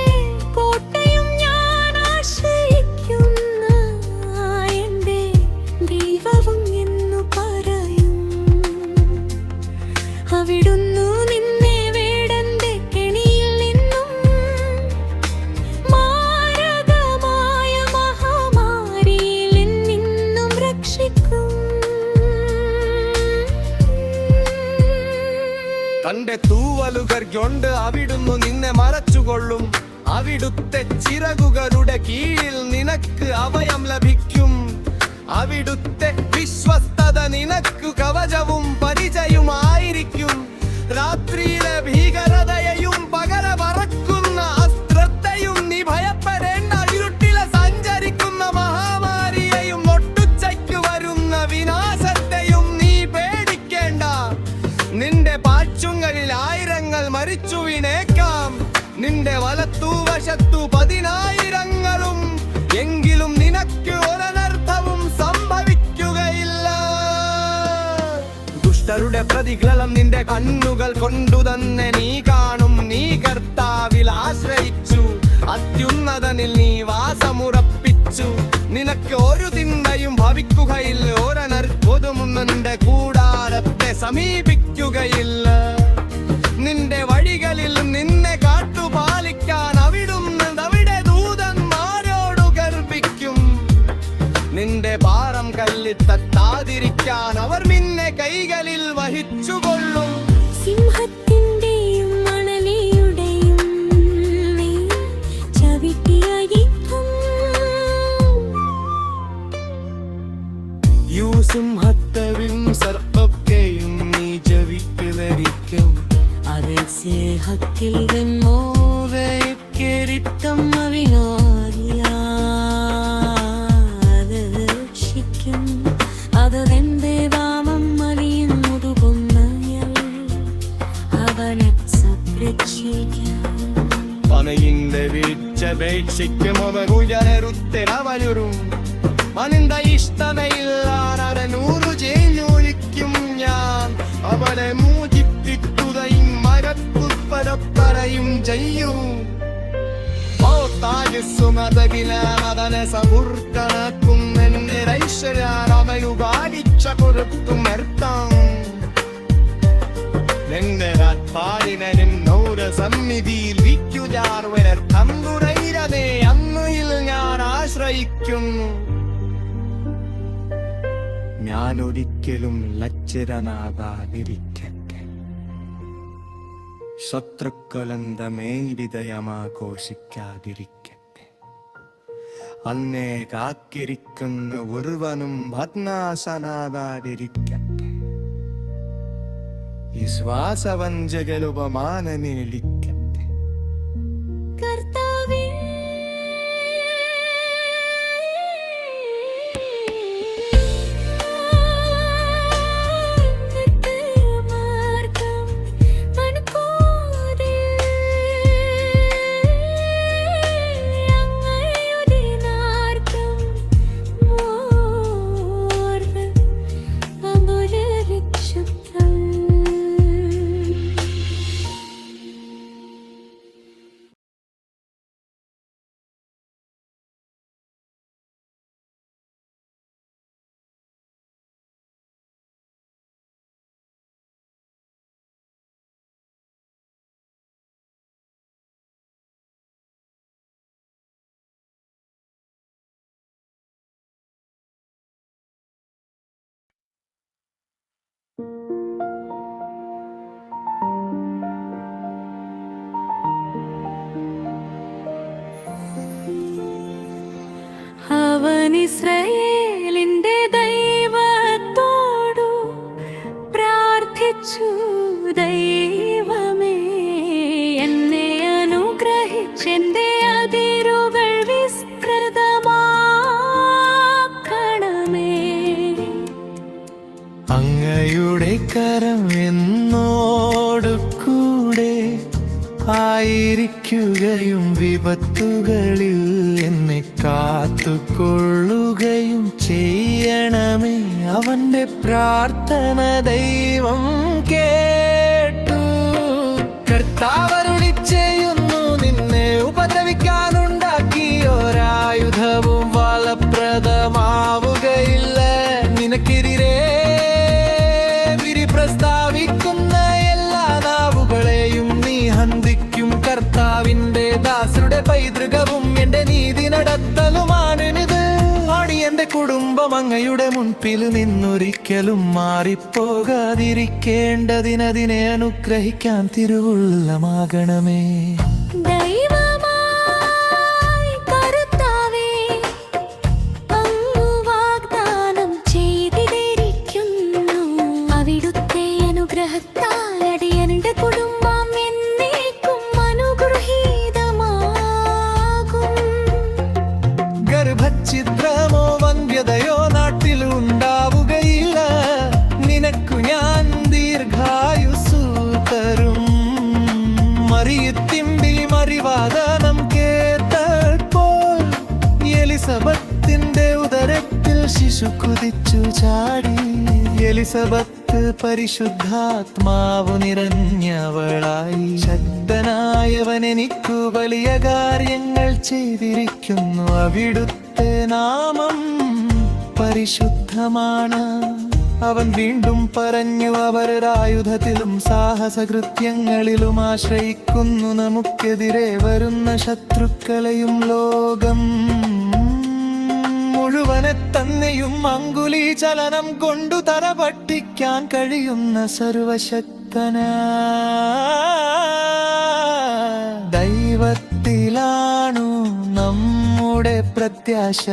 കോട്ടയും ഞാൻ ആശ്രയിക്കുന്ന എന്റെ ദൈവവും എന്നു പറയും. അവിടുന്നു നിന്നെ വേടന്റെ കെണിയിൽ നിന്നും മാരകമായ മഹാമാരിയിൽ നിന്നും രക്ഷിക്കും. തന്റെ തൂവലുകൾ കൊണ്ട് അവിടുന്ന് നിന്നെ മറച്ചുകൊള്ളും. അവിടുത്തെ ചിറകുകളുടെ കീഴിൽ നിനക്ക് അഭയം ലഭിക്കും. അവിടുത്തെ വിശ്വസ്തത നിനക്ക് കവചവും പരിചയമായിരിക്കും. രാത്രിയിലെ ഭീകരതയെയും പകല പറക്കുന്ന അസ്ത്രത്തെയും നീ ഭയപ്പെടേണ്ട. ഇരുട്ടിലെ സഞ്ചരിക്കുന്ന മഹാമാരിയെയും ഒട്ടുച്ചയ്ക്ക് വരുന്ന വിനാശത്തെയും നീ പേടിക്കേണ്ട. നിന്റെ പാച്ചുങ്ങളിൽ ആയിരങ്ങൾ മരിച്ചു വീണേക്കാം. നിന്റെ വലത്തൂവശത്തു 10,000-ങ്ങളും. എങ്കിലും നിനക്ക് ഒരനർത്ഥവും സംഭവിക്കുകയില്ല. ദുഷ്ടരുടെ പ്രതിഫലം നിന്റെ കണ്ണുകൾ കൊണ്ടു തന്നെ നീ കാണും. നീ കർത്താവിൽ ആശ്രയിച്ചു. അത്യുന്നതനിൽ നീ വാസമുറപ്പിച്ചു. നിനക്ക് ഒരു തിന്മയും ഭവിക്കുകയില്ല. ഒരനർത്ഥവും നിന്റെ കൂടാരത്തെ സമീപിക്കുകയില്ല. നിന്റെ വഴികളിൽ നിന്നെ കാട്ടുപാലിക്കാൻ അവിടുന്ന് അവിടെ ദൂതന്മാരോട് കൽപ്പിക്കും. ഞാൻ അവർ നിന്നെ കൈകളിൽ വഹിച്ചുകൊള്ളും. സിംഹത്തിന്റെയും മണലിയുടെയും നീ ചവിട്ടിയഴിക്കും. സിംഹത്തെയും സർപ്പത്തെയും നീ ജവിപ്പിലരിക്കും. അതിൽ സ്നേഹത്തിൽ വെമ്മോവയ്ക്കെരിത്തം അവിനാരിയാത് രക്ഷിക്കും. അത് നിന്റെ വാമം മലിയുന്നതുകൊന്നയൽ അവനെ സംരക്ഷിക്കും. പനയിന്റെ വീഴ്ചപേക്ഷിക്കും അവൻ ഉയരുത്തിരവരും. മനിന്റെ ഇഷ്ടതയില്ലാതെ 100 ജയിലൊഴിക്കും ഞാൻ. അവനെ മോചിപ്പിക്കുകയും മരപ്പുപ്പരപ്പറയും ചെയ്യും. സുമതകിലാമതനെ സമുർക്കണക്കും എന്റെ ഐശ്വര്യമയുപാലിച്ച കൊടുത്തും നിർത്താം. നിന്റെ പാടിനും 100 സന്നിധിയിൽ വിക്കുജാർവനർ തമ്പുരൈരതേ അന്നുയിൽ ഞാൻ ആശ്രയിക്കുന്നു. ഞാനൊരിക്കലും ലജ്ജിതനാകാതിരിക്കട്ടെ. ശത്രുക്കളെന്ത മേലിതയമാഘോഷിക്കാതിരിക്കട്ടെ. അന്നേ കാത്തിരിക്കുന്ന ഒരുവനും ഭഗ്നാശനാകാതിരിക്കട്ടെ. വിശ്വാസവഞ്ചകലുപമാനമേളിക്കട്ടെ. കർത്താവേ, അവൻ ഇസ്രായേലിന്റെ ദൈവത്തോടു പ്രാർത്ഥിച്ചു. ദൈവമേ, എന്നെ അനുഗ്രഹിച്ചെന്റെ അതിരുകൾ വിസ്തൃതമാക്കണമേ. അങ്ങയുടെ കരം എന്നോട് കൂടെ ആയിരിക്കുകയും വിപത്തുകളിൽ എന്നെ കാത്തുകൊള്ളുകയും ചെയ്യണമേ. അവന്റെ പ്രാർത്ഥന ദൈവം കേട്ടു. കർത്താവരുളി ചെയ്യുന്നു, നിന്നെ ഉപദ്രവിക്കാനുണ്ടാക്കിയൊരായുധവും ഫലപ്രദമാവുകയില്ല. നിനക്കെതിരെ പ്രസ്താവിക്കുന്ന എല്ലാ നാവുകളെയും നീ ഹന്തിക്കും. കർത്താവിന്റെ ദാസരുടെ പൈതൃകവും എന്റെ നീതി നടത്തലുമാണിത്. എന്റെ കുടുംബം അങ്ങയുടെ മുൻപിൽ നിന്നൊരിക്കലും മാറിപ്പോകാതിരിക്കേണ്ടതിനതിനെ അനുഗ്രഹിക്കാൻ തിരുവുള്ളമാകണമേ. ഗർഭഛിദ്രമോ വന്ധ്യതയോ നാട്ടിലുണ്ടാവുകയില്ല. നിനക്കു ഞാൻ ദീർഘായുസ്സു തരും. മറിയത്തിമ്പി മറിവാദനം കേട്ടപ്പോൾ എലിസബത്തിന്റെ ഉദരത്തിൽ ശിശു കുതിച്ചു ചാടി. എലിസബത്ത് പരിശുദ്ധാത്മാവു നിറഞ്ഞവളായി. ശക്തനായവൻ എനിക്കു വലിയ കാര്യങ്ങൾ ചെയ്തിരിക്കുന്നു. അവിടുത്തെ നാമം പരിശുദ്ധമാണ്. അവൻ വീണ്ടും പറഞ്ഞു, അവരുടെ ആയുധത്തിലും സാഹസകൃത്യങ്ങളിലും ആശ്രയിക്കുന്നു. നമുക്കെതിരെ വരുന്ന ശത്രുക്കളെയും ലോകം മുഴുവനെ തന്നെയും അങ്കുലി ചലനം കൊണ്ടു തല പട്ടിക്കാൻ കഴിയുന്ന സർവശക്തന ദൈവത്തിലാണു നമ്മുടെ പ്രത്യാശ.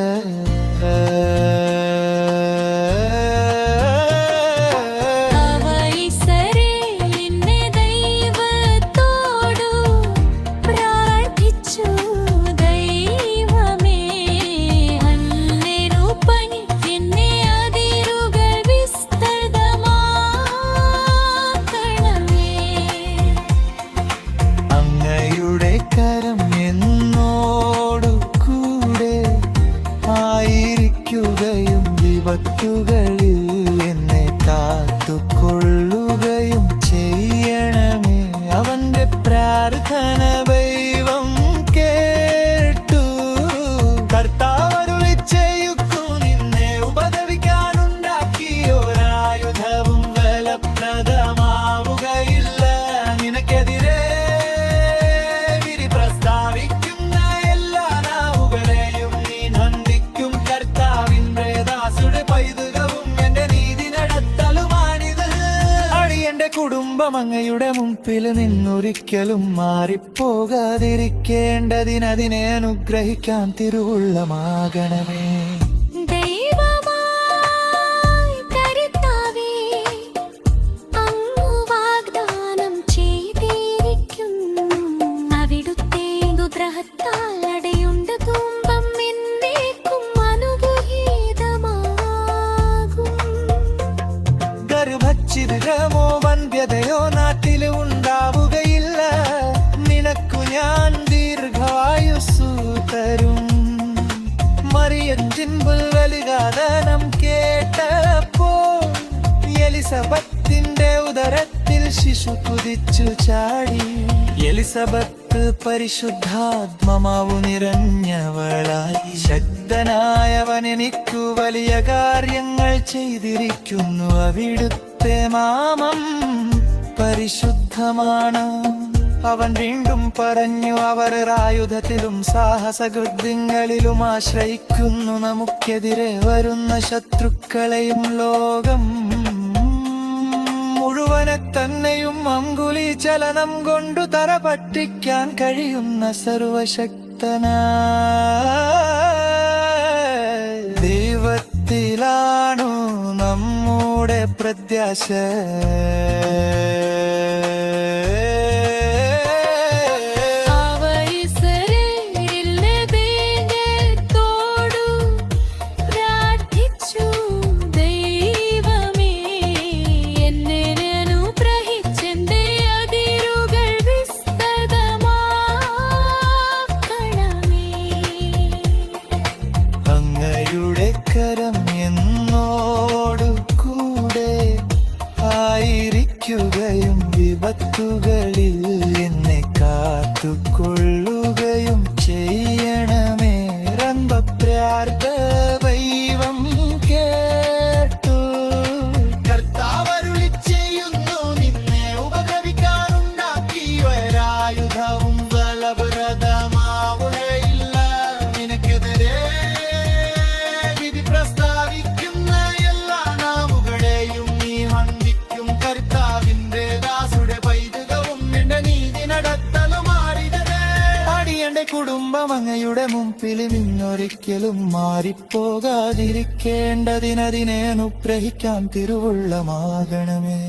വിപത്തുകളിൽ എന്നെ കാത്തുകൊള്ളുകയും ചെയ്യണമേ. അവന്റെ പ്രാർത്ഥന ദൈവം കേട്ടു. കർത്താവരുളി ചെയ്യുന്നു, നിന്നെ ഉപദ്രവിക്കാനുണ്ടാക്കിയൊരായുധവും ഫലപ്രദമാവുകയില്ല. നിനക്കെതിരെ വിധി പ്രസ്താവിക്കുന്ന എല്ലാ നാവുകളെയും നീ നന്ദിക്കും. കർത്താവിന്റെ പൈതൃകവും എന്റെ നീതി നടത്തലുമാണിത്. അടിയന്റെ കുടുംബം അങ്ങയുടെ മുമ്പിൽ നിന്നൊരിക്കലും മാറിപ്പോകാതിരിക്കേണ്ടതിനതിനെ അനുഗ്രഹിക്കാൻ തിരുവുള്ളമാകണമേ. ഗർഭഛിദ്രമോ വന്ധ്യതയോ നാട്ടിൽ ഉണ്ടാവുകയില്ല. നിനക്കു ഞാൻ ദീർഘായുസ്സു തരും. മറിയം ജിൻപുൽവലിഗാനം കേട്ടപ്പോൾ എലിസബത്തിന്റെ ഉദരത്തിൽ ശിശു കുതിച്ചു ചാടി. എലിസബത്ത് പരിശുദ്ധാത്മാവു നിറഞ്ഞവളായി. ശക്തനായവൻ എനിക്കു വലിയ കാര്യങ്ങൾ ചെയ്തിരിക്കുന്നു. അവിടുത്തെ നാമം പരിശുദ്ധമാണ്. അവൻ വീണ്ടും പറഞ്ഞു, അവർ ആയുധത്തിലും സാഹസകൃത്യങ്ങളിലും ആശ്രയിക്കുന്നു. നമുക്കെതിരെ വരുന്ന ശത്രുക്കളെയും ലോകം മുഴുവനെ തന്നെയും അങ്കുലി ചലനം കൊണ്ടു തല പട്ടിക്കാൻ കഴിയുന്ന സർവശക്തന ദൈവത്തിലാണു നമ്മുടെ പ്രത്യാശ. കരം എന്നോടു കൂടെ ആയിരിക്കുകയും വിപത്തുകളിൽ എന്നെ കാത്തുകൊള്ളുകയും ചെയ്യണമേ. രംഭപ്രാർത്ഥ ദൈവം കേട്ടു. കർത്താവരുളി ചെയ്യുന്നു, നിന്നെ ഉപദ്രവിക്കാനുണ്ടാക്കിയൊരായുധവും ഫലപ്രദമാവുകയില്ല. നിനക്കെതിരെ പ്രസ്താവിക്കുന്ന എല്ലാ നാവുകളെയും നീ വന്ദിക്കും. കർത്താവിന്റെ ദാസുടെ പൈതൃകവും എന്റെ നീതി നടത്തലുമാണിത്. അടിയന്റെ കുടുംബം അങ്ങയുടെ മുമ്പിൽ നിന്നൊരിക്കലും മാറിപ്പോകാതിരിക്കേണ്ടതിനതിനെ അനുഗ്രഹിക്കാൻ തിരുവുള്ളമാകണമേ.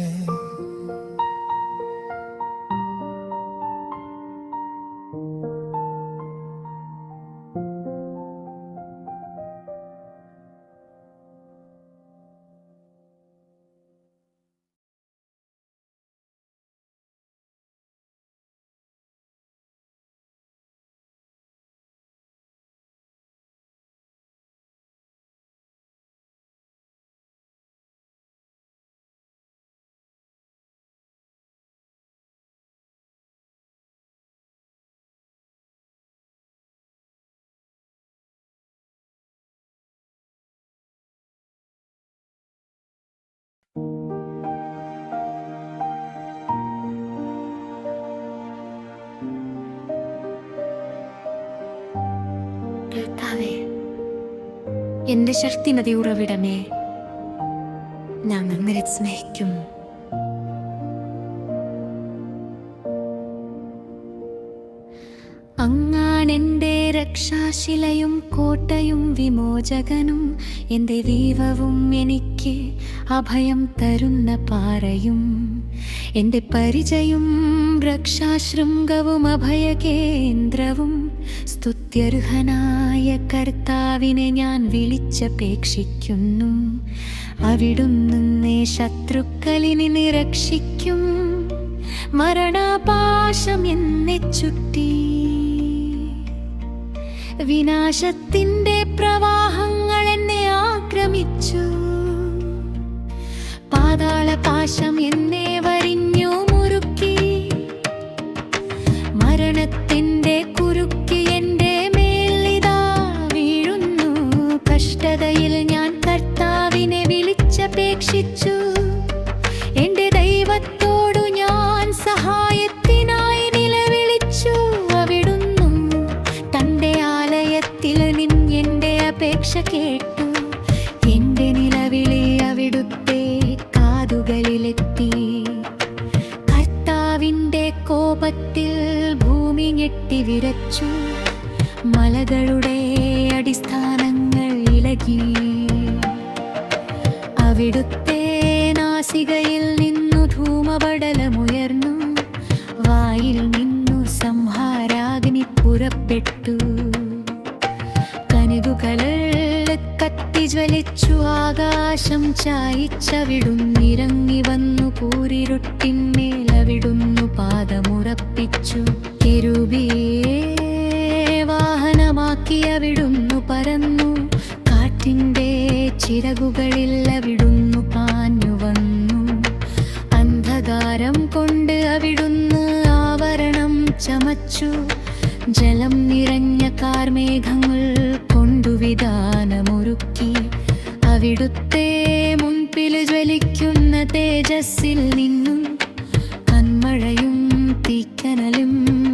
കർത്താവേ, എന്റെ ശക്തിമതി ഉറവിടമേ, ഞാൻ അങ്ങനെ സ്നേഹിക്കും. അങ്ങാണെന്റെ രക്ഷാശിലയും കോട്ടയും വിമോചകനും, എൻ്റെ ദൈവവും എനിക്ക് അഭയം തരുന്ന പാറയും, എൻ്റെ പരിചയും രക്ഷാശൃംഗവും അഭയകേന്ദ്രവും. സ്തുത്യർഹനായ കർത്താവിനെ ഞാൻ വിളിച്ചപേക്ഷിക്കുന്നു. അവിടുന്ന് ശത്രുക്കളിൽ നിന്ന് രക്ഷിക്കും. മരണപാശം എന്നെ ചുറ്റി, വിനാശത്തിന്റെ പ്രവാഹങ്ങൾ എന്നെ ആക്രമിച്ചു. പാതാളപാശം എന്നെ വരിഞ്ഞു മുറുക്കി. മരണത്തിന്റെ കുരുക്കി എൻ്റെ മേലിതാ വീഴുന്നു. കഷ്ടതയിൽ ഞാൻ കർത്താവിനെ വിളിച്ചപേക്ഷിച്ചു. എൻ്റെ ദൈവത്തോടു ഞാൻ സഹായത്തിനായി നിലവിളിച്ചു. അവിടുന്ന് തൻ്റെ ആലയത്തിൽ നിന്ന് എൻ്റെ അപേക്ഷ കേട്ടു. എൻ്റെ നിലവിളി അവിടുത്തെ കാതുകളിലെത്തി. കർത്താവിൻ്റെ കോപത്തിൽ ഭൂമി ഞെട്ടി വിറച്ചു. മലകളുടെ അടിസ്ഥാനങ്ങൾ ഇളകി. അവിടുത്തെ നാസികയിൽ നിന്നു ധൂമപടലമുയർന്നു. വായിൽ നിന്നു സംഹാരാഗ്നി പുറപ്പെട്ടു. കനകുകളിൽ കത്തിജ്വലിച്ചു. ആകാശം ചായിച്ചവിടുന്നിറങ്ങി വന്നു. കൂരിരുട്ടിന്മേൽ അവിടുന്നു പാദമുറപ്പിച്ചു. കെരൂബിയെ വാഹനമാക്കി അവിടുന്നു പറന്നു. കാറ്റിൻ്റെ ചിറകുകളിൽ അവിടുന്നു പാഞ്ഞു വന്നു. അന്ധകാരം കൊണ്ട് അവിടുന്ന് ആവരണം ചമച്ചു. ജലം നിറഞ്ഞ കാർമേഘങ്ങൾ കൊണ്ടു വിധാനമൊരുക്കി. അവിടുത്തെ മുൻപിൽ ജ്വലിക്കുന്ന തേജസ്സിൽ നിന്നും കന്മഴയും തീക്കനലും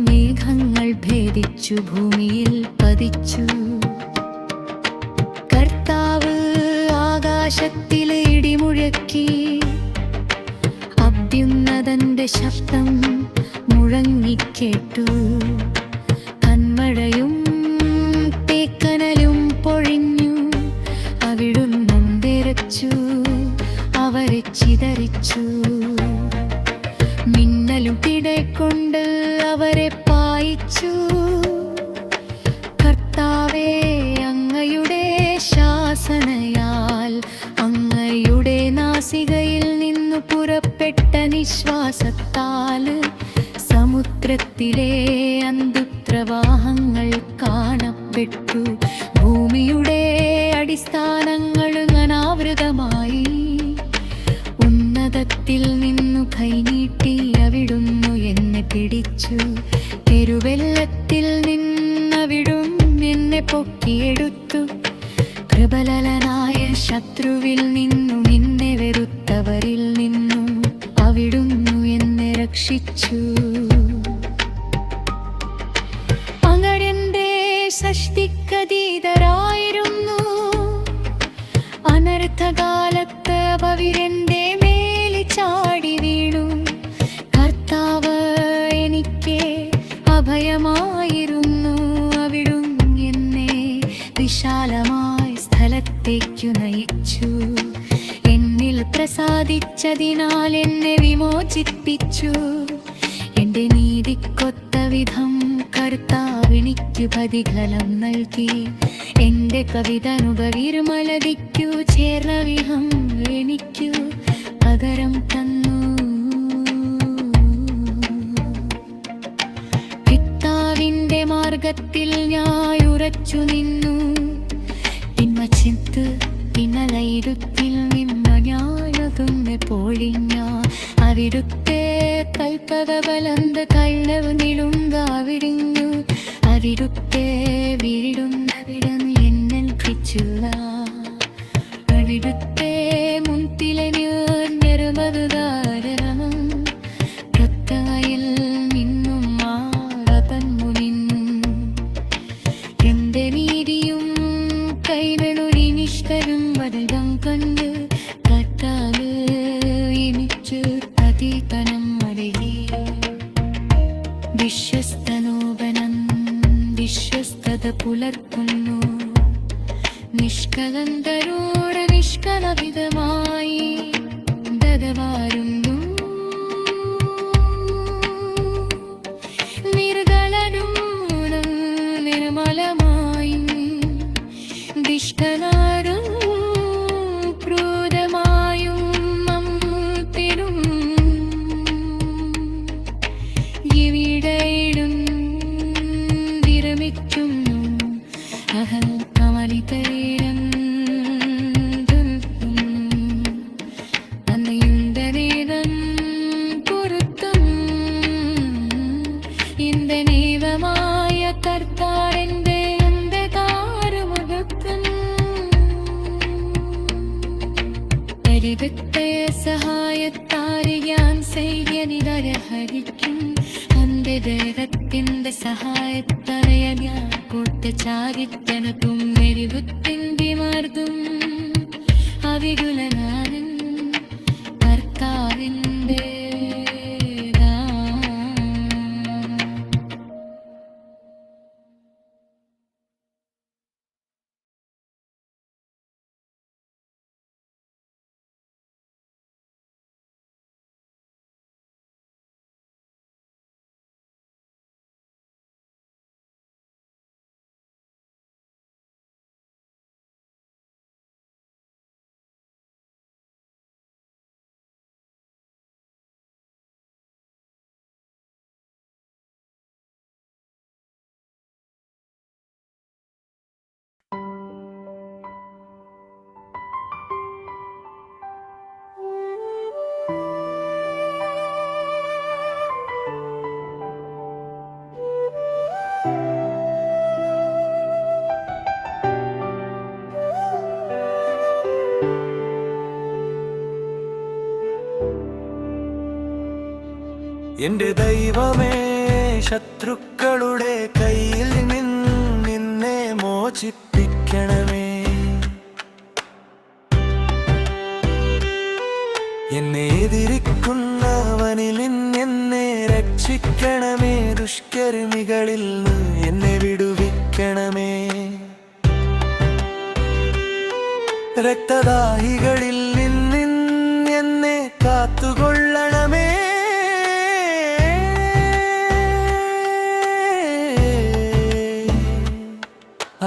മേഘങ്ങൾ ഭേദിച്ചു ഭൂമിയിൽ പതിച്ചു. കർത്താവ് ആകാശത്തിലെ ഇടിമുഴക്കി. അത്യുന്നതന്റെ ശബ്ദം മുഴങ്ങിക്കേട്ടു. കന്മഴയും തേക്കനലും പൊഴിഞ്ഞു. അവിടുന്ന് വിറച്ചു. അവരെ ചിതറിച്ചു. മിന്നലും പിടകൊണ്ട് അവരെ പായിച്ചു. കർത്താവേ, അങ്ങയുടെ ശാസനയാൽ, അങ്ങയുടെ നാസികയിൽ നിന്നു പുറപ്പെട്ട നിശ്വാസത്താൽ സമുദ്രത്തിലെ അന്തുപ്രവാഹങ്ങൾ കാണപ്പെട്ടു. ഭൂമിയുടെ അടിസ്ഥാനങ്ങൾ അനാവൃതമായി. ഉന്നതത്തിൽ നിന്നു കൈനീട്ടി അവിടുന്നു എന്നെ പിടിച്ചു. പെരുവെള്ളത്തിൽ നിന്നവിടുന്ന് എന്നെ പൊക്കിയെടുത്തു. പ്രബലനായ ശത്രുവിൽ നിന്നും എന്നെ വെറുത്തവരിൽ നിന്നും അവിടുന്നു എന്നെ രക്ഷിച്ചു. അങ്ങടെന്റെ സൃഷ്ടിക്കതീതരായിരുന്നു. അനർത്ഥകാലത്ത് അവരെന്റെ മേലിൽ ചാടി വീണു. കർത്താവ് എനിക്ക് അഭയമായിരുന്നു. അവിടുന്ന് എന്നെ വിശാലമായ സ്ഥലത്തേക്കു നയിച്ചു. എന്നിൽ പ്രസാദിച്ചതിനാൽ എന്നെ വിമോചിപ്പിച്ചു. എൻ്റെ നീതിക്കൊത്ത വിധം കർത്താവ് എനിക്ക് പ്രതിഫലം നൽകി. എൻ്റെ കവിതനുപവിർമലതിക്കു ചേർന്ന വിധം എനിക്കു പകരം തന്നു. പിതാവിൻ്റെ മാർഗത്തിൽ ഞാൻ ഉറച്ചു നിന്നു. തിന്മ ചിന്ത് പിന്നലയിരുത്തിൽ നിന്ന ഞാനതൊന്ന് പൊഴിഞ്ഞ. അവിടുത്തെ കൽപ്പക ബലന്ത കള്ളവ് നിളുങ്കാവിടിഞ്ഞു. അവിടുത്തെ വീടുന്നവിടം എന്നൽ കിച്ചുള്ള. അവിടുത്തെ മുൻപിലെ നിർമ്മതുകാരണം പ്രത്തയിൽ നിന്നും മാറതൻ മുനിൻ. എൻ്റെ നീതിയും കൈവെളുരിനി നിഷ്കളങ്കരോട് നിഷ്കളവിധമായി ദദവാരുന്നു നിർഗളനും നിർമ്മലമായും ദിഷ്ടനാരും ക്രൂരമായും മമ്മുത്തിനും ഇവിടെയിടും വിരമിക്കുന്നു അഹം കമലിതേരം അന്നയുണ്ടനേവം പൊരുത്തം இந்த நேவமாய கர்த்தாரெந்தே அந்த தாருமுகத்தன் പരിവൃത്തയ സഹായത്താരെ ഞാൻ ചെയ്യനിതരഹരിക്കും അന്റെ ദേഹത്തിന്റെ സഹായത്തറയ ഞാൻ കൂട്ടചാരിത്തനത്തും മെരിവുത്തിൻ്റെ മാർദ്ദും അവികുലനാനൻ കർത്താവിൻ്റെ എന്റെ ദൈവമേ, ശത്രുക്കളുടെ കയ്യിൽ നിന്നെ മോചിപ്പിക്കണമേ. എന്നെ എതിരിക്കുന്നവനിൽ എന്നെ രക്ഷിക്കണമേ. ദുഷ്കർമ്മികളിൽ എന്നെ വിടുവിക്കണമേ. രക്തദാഹികളിൽ എന്നെ കാത്തുകൊള്ളണമേ.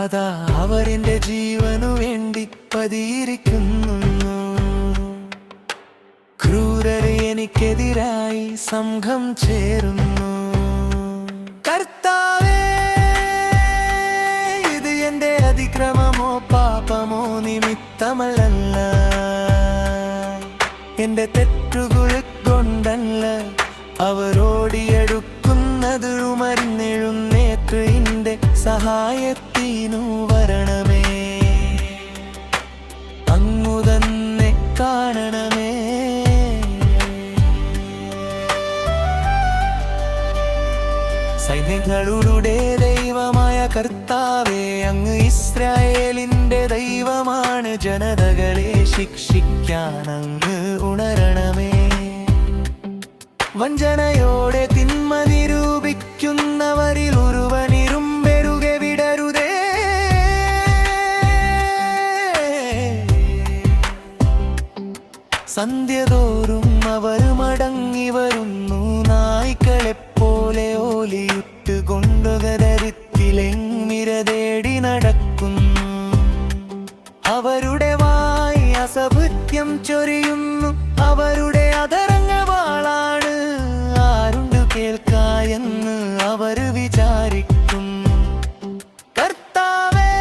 അതാ അവരെന്റെ ജീവനു വേണ്ടി പതിയിരിക്കുന്നു. ക്രൂരർ എനിക്കെതിരായി സംഘം ചേരുന്നു. കർത്താവേ, ഇത് എന്റെ അതിക്രമമോ പാപമോ നിമിത്തമല്ല, എന്റെ തെറ്റുകൾ കൊണ്ടല്ല. അവരോടിയെടുക്കുന്നത് ഉമർന്നെഴുന്നേറ്റ് എന്റെ സഹായത്തിനു വരണമേ. അങ്ങു തന്നെ കാണണമേ. സൈന്യങ്ങളുടെ ദൈവമായ കർത്താവേ, അങ്ങ് ഇസ്രായേലിന്റെ ദൈവമാണ്. ജനതകളെ ശിക്ഷിക്കാൻ അങ്ങ് ഉണരണമേ. വഞ്ചനയോടെ തിന്മ നിരൂപിക്കുന്നവരിൽ ഒരുവനിരും വെറുകെ വിടരുതേ. സന്ധ്യതോറും അവർ മടങ്ങി വരുന്നു. നായ്ക്കളെപ്പോലെ ഓലിയിട്ട് കൊണ്ടുകരത്തിലെങ്ങിര തേടി നടക്കുന്നു. അവരുടെ വായി അസഭൃത്യം ചൊരിയുന്നു. അവരുടെ അധരങ്ങളാണ്. ആരുണ്ട് കേൾക്കായെന്ന് അവർ വിചാരിക്കുന്നു. കർത്താവേ,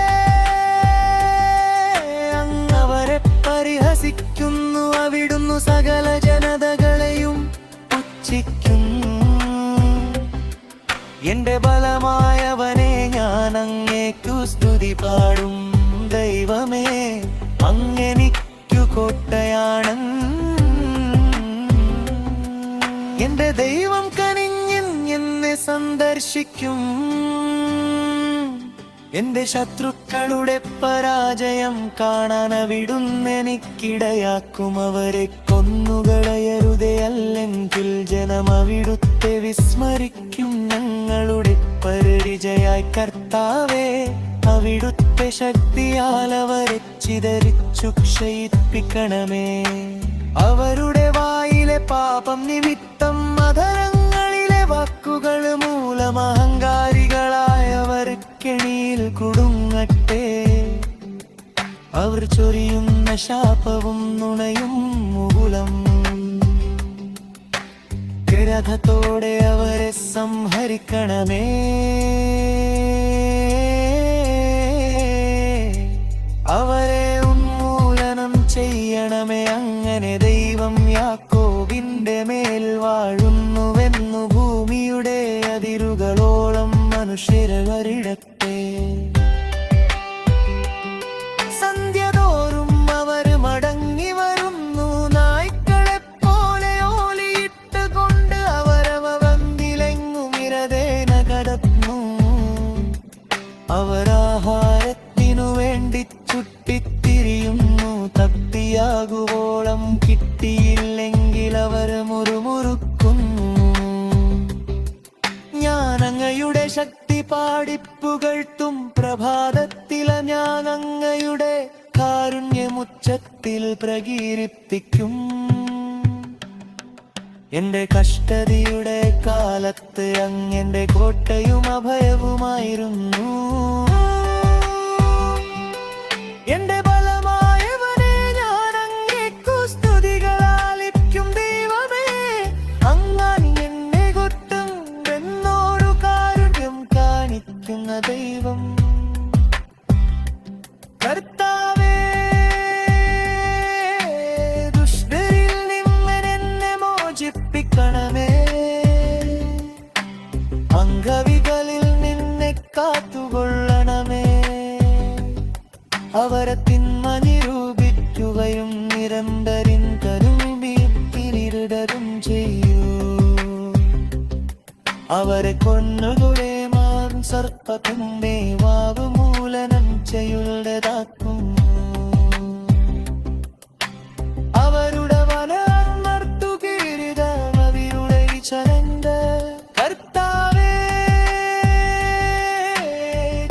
അങ്ങവരെ പരിഹസിക്കുന്നു. അവിടുന്നു സകല ജനതകളെയും പുച്ഛിക്കുന്നു. എന്റെ ബലമായവനെ, ഞാൻ അങ്ങേക്കു സ്തുതി പാടും. ദൈവമേ, അങ്ങെനിക്കു കോട്ടയാണ്. എന്റെ ദൈവം കനിഞ്ഞ് എന്നെ സന്ദർശിക്കും. എന്റെ ശത്രുക്കളുടെ പരാജയം കാണാൻ അവിടുന്നെനിക്കിടയാക്കും. അവരെ കൊന്നുകളയരുതേ, അല്ലെങ്കിൽ ജനം അവിടുത്തെ വിസ്മരിക്കും. ഞങ്ങളുടെ പരിചയായി കർത്താവേ, അവിടുത്തെ അവിടുത്തെ ശക്തിയാൽ അവരെ ചിതറിച്ചു ക്ഷയിപ്പിക്കണമേ. അവരുടെ വായിലെ പാപം നിമിത്തം അധരങ്ങളിലെ വാക്കുകൾ മൂലം അഹങ്കാരികളായവർ കെണിയിൽ കുടുങ്ങട്ടെ. അവർ ചൊരിയുന്ന ശാപവും നുണയും മൂലം ക്രോധത്തോടെ അവരെ സംഹരിക്കണമേ. അവരെ ഉന്മൂലനം ചെയ്യണമേ. അങ്ങനെ ദൈവം യാക്കോബിന്റെ മേൽ വാഴുന്നുവെന്നു ഭൂമിയുടെ അതിരുകളോളം മനുഷ്യരെ വരിടട്ടെ. സന്ധ്യതോറും അവർ മടങ്ങി വരുന്നു. നായ്ക്കളെ പോലെ ഓലിയിട്ട് കൊണ്ട് അവരവ വന്തിലെങ്ങുമിരതേന കടന്നു. അവരാഹാരത്തിനു വേണ്ടി ചുട്ടിത്തിരിയുന്നു. തപ്പിയാകുവോളം കിട്ടിയില്ലെങ്കിൽ അവർ മുറുമുറുക്കുന്നു. ഞാൻ അങ്ങയുടെ ശക്തി പാടിപ്പുകഴ്ത്തും. പ്രഭാതത്തില ഞാൻ അങ്ങയുടെ കാരുണ്യമുച്ചത്തിൽ പ്രകീർത്തിക്കും. എന്റെ കഷ്ടതയുടെ കാലത്ത് അങ്ങെന്റെ കോട്ടയും അഭയവുമായിരുന്നു. എന്റെ ബലമായവനെ ഞാൻ അങ്ങേക്കു സ്തുതികളാലിക്കും. ദൈവമേ, അങ്ങാൻ എന്നെ കുറ്റം എന്നോടു കാരുണ്യം കാണിക്കുന്ന ദൈവം. കർത്താവേ, ദുഷ്ടരിൽ നിന്നെന്നെ മോചിപ്പിക്കണമേ. അംഗവികളിൽ നിന്നെ കാത്തുകൊള്ളണമേ. അവരെ തിന്മ നിരൂപിക്കുകയും നിരന്തരം കരുമിപ്പിരിടരും ചെയ്യൂ. അവരെ കൊന്നുകൂടെ സർപ്പത്തിന്റെ വാവ് മൂലനം ചെയ്യുള്ളതാക്കും. അവരുടെ വനർത്തുകീരിതം അവരുടെ ചരണ്ട. കർത്താവേ,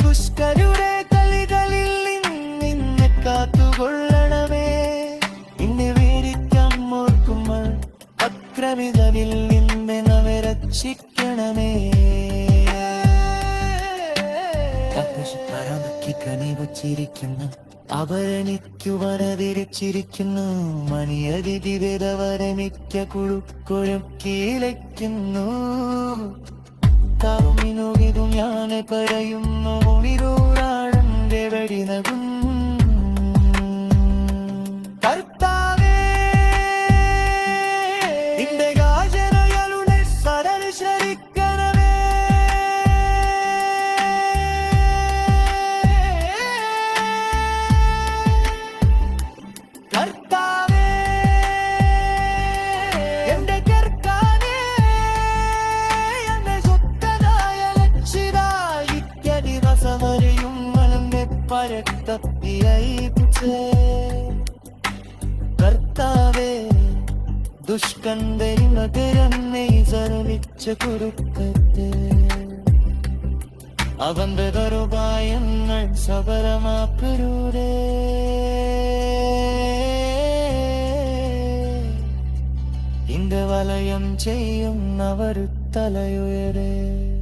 ദുഷ്ടരുടെ കളികളിൽ നിന്നെ കാത്തുകൊള്ളണമേ. ഇന്ന് വീരിക്കാൻ ഓർക്കുമ്പോൾ അക്രമികളിൽ നിന്നെ നവെ രക്ഷിക്കണമേ. കനിവച്ചിരിക്കുന്നു. അവരെനിക്കു വരതിരിച്ചിരിക്കുന്നു. മണിയതിഥി വിധവരെ മിക്ക കുഴുക്കൊഴുക്കിയിലയ്ക്കുന്നു. കാമിനുകിതും ഞാൻ പറയുന്നു. ഉണിരൂറാടന്റെ വെടി നകും. കർത്താവേ, നിന്റെ ഗാജനകളുടെ സരൽ ശരിക്കണമേ. കർത്താവേ, എന്റെ കർത്താവേ, എന്റെ സ്വത്തനായ രക്ഷിതായിക്ക ദിവസമറിയും മലന്റെ പരത്തപ്പിയയിപ്പിച്ചേ. കർത്താവേ, ദുഷ്കന്റെ നഗരം നെയ്സർവിച്ച കുറുക്കത്തെ. അവന്റെ ദുരുപായങ്ങൾ സബലമാക്കരുതേ. ഇന്റെ വലയം ചെയ്യുന്നവരു തലയുയരേ.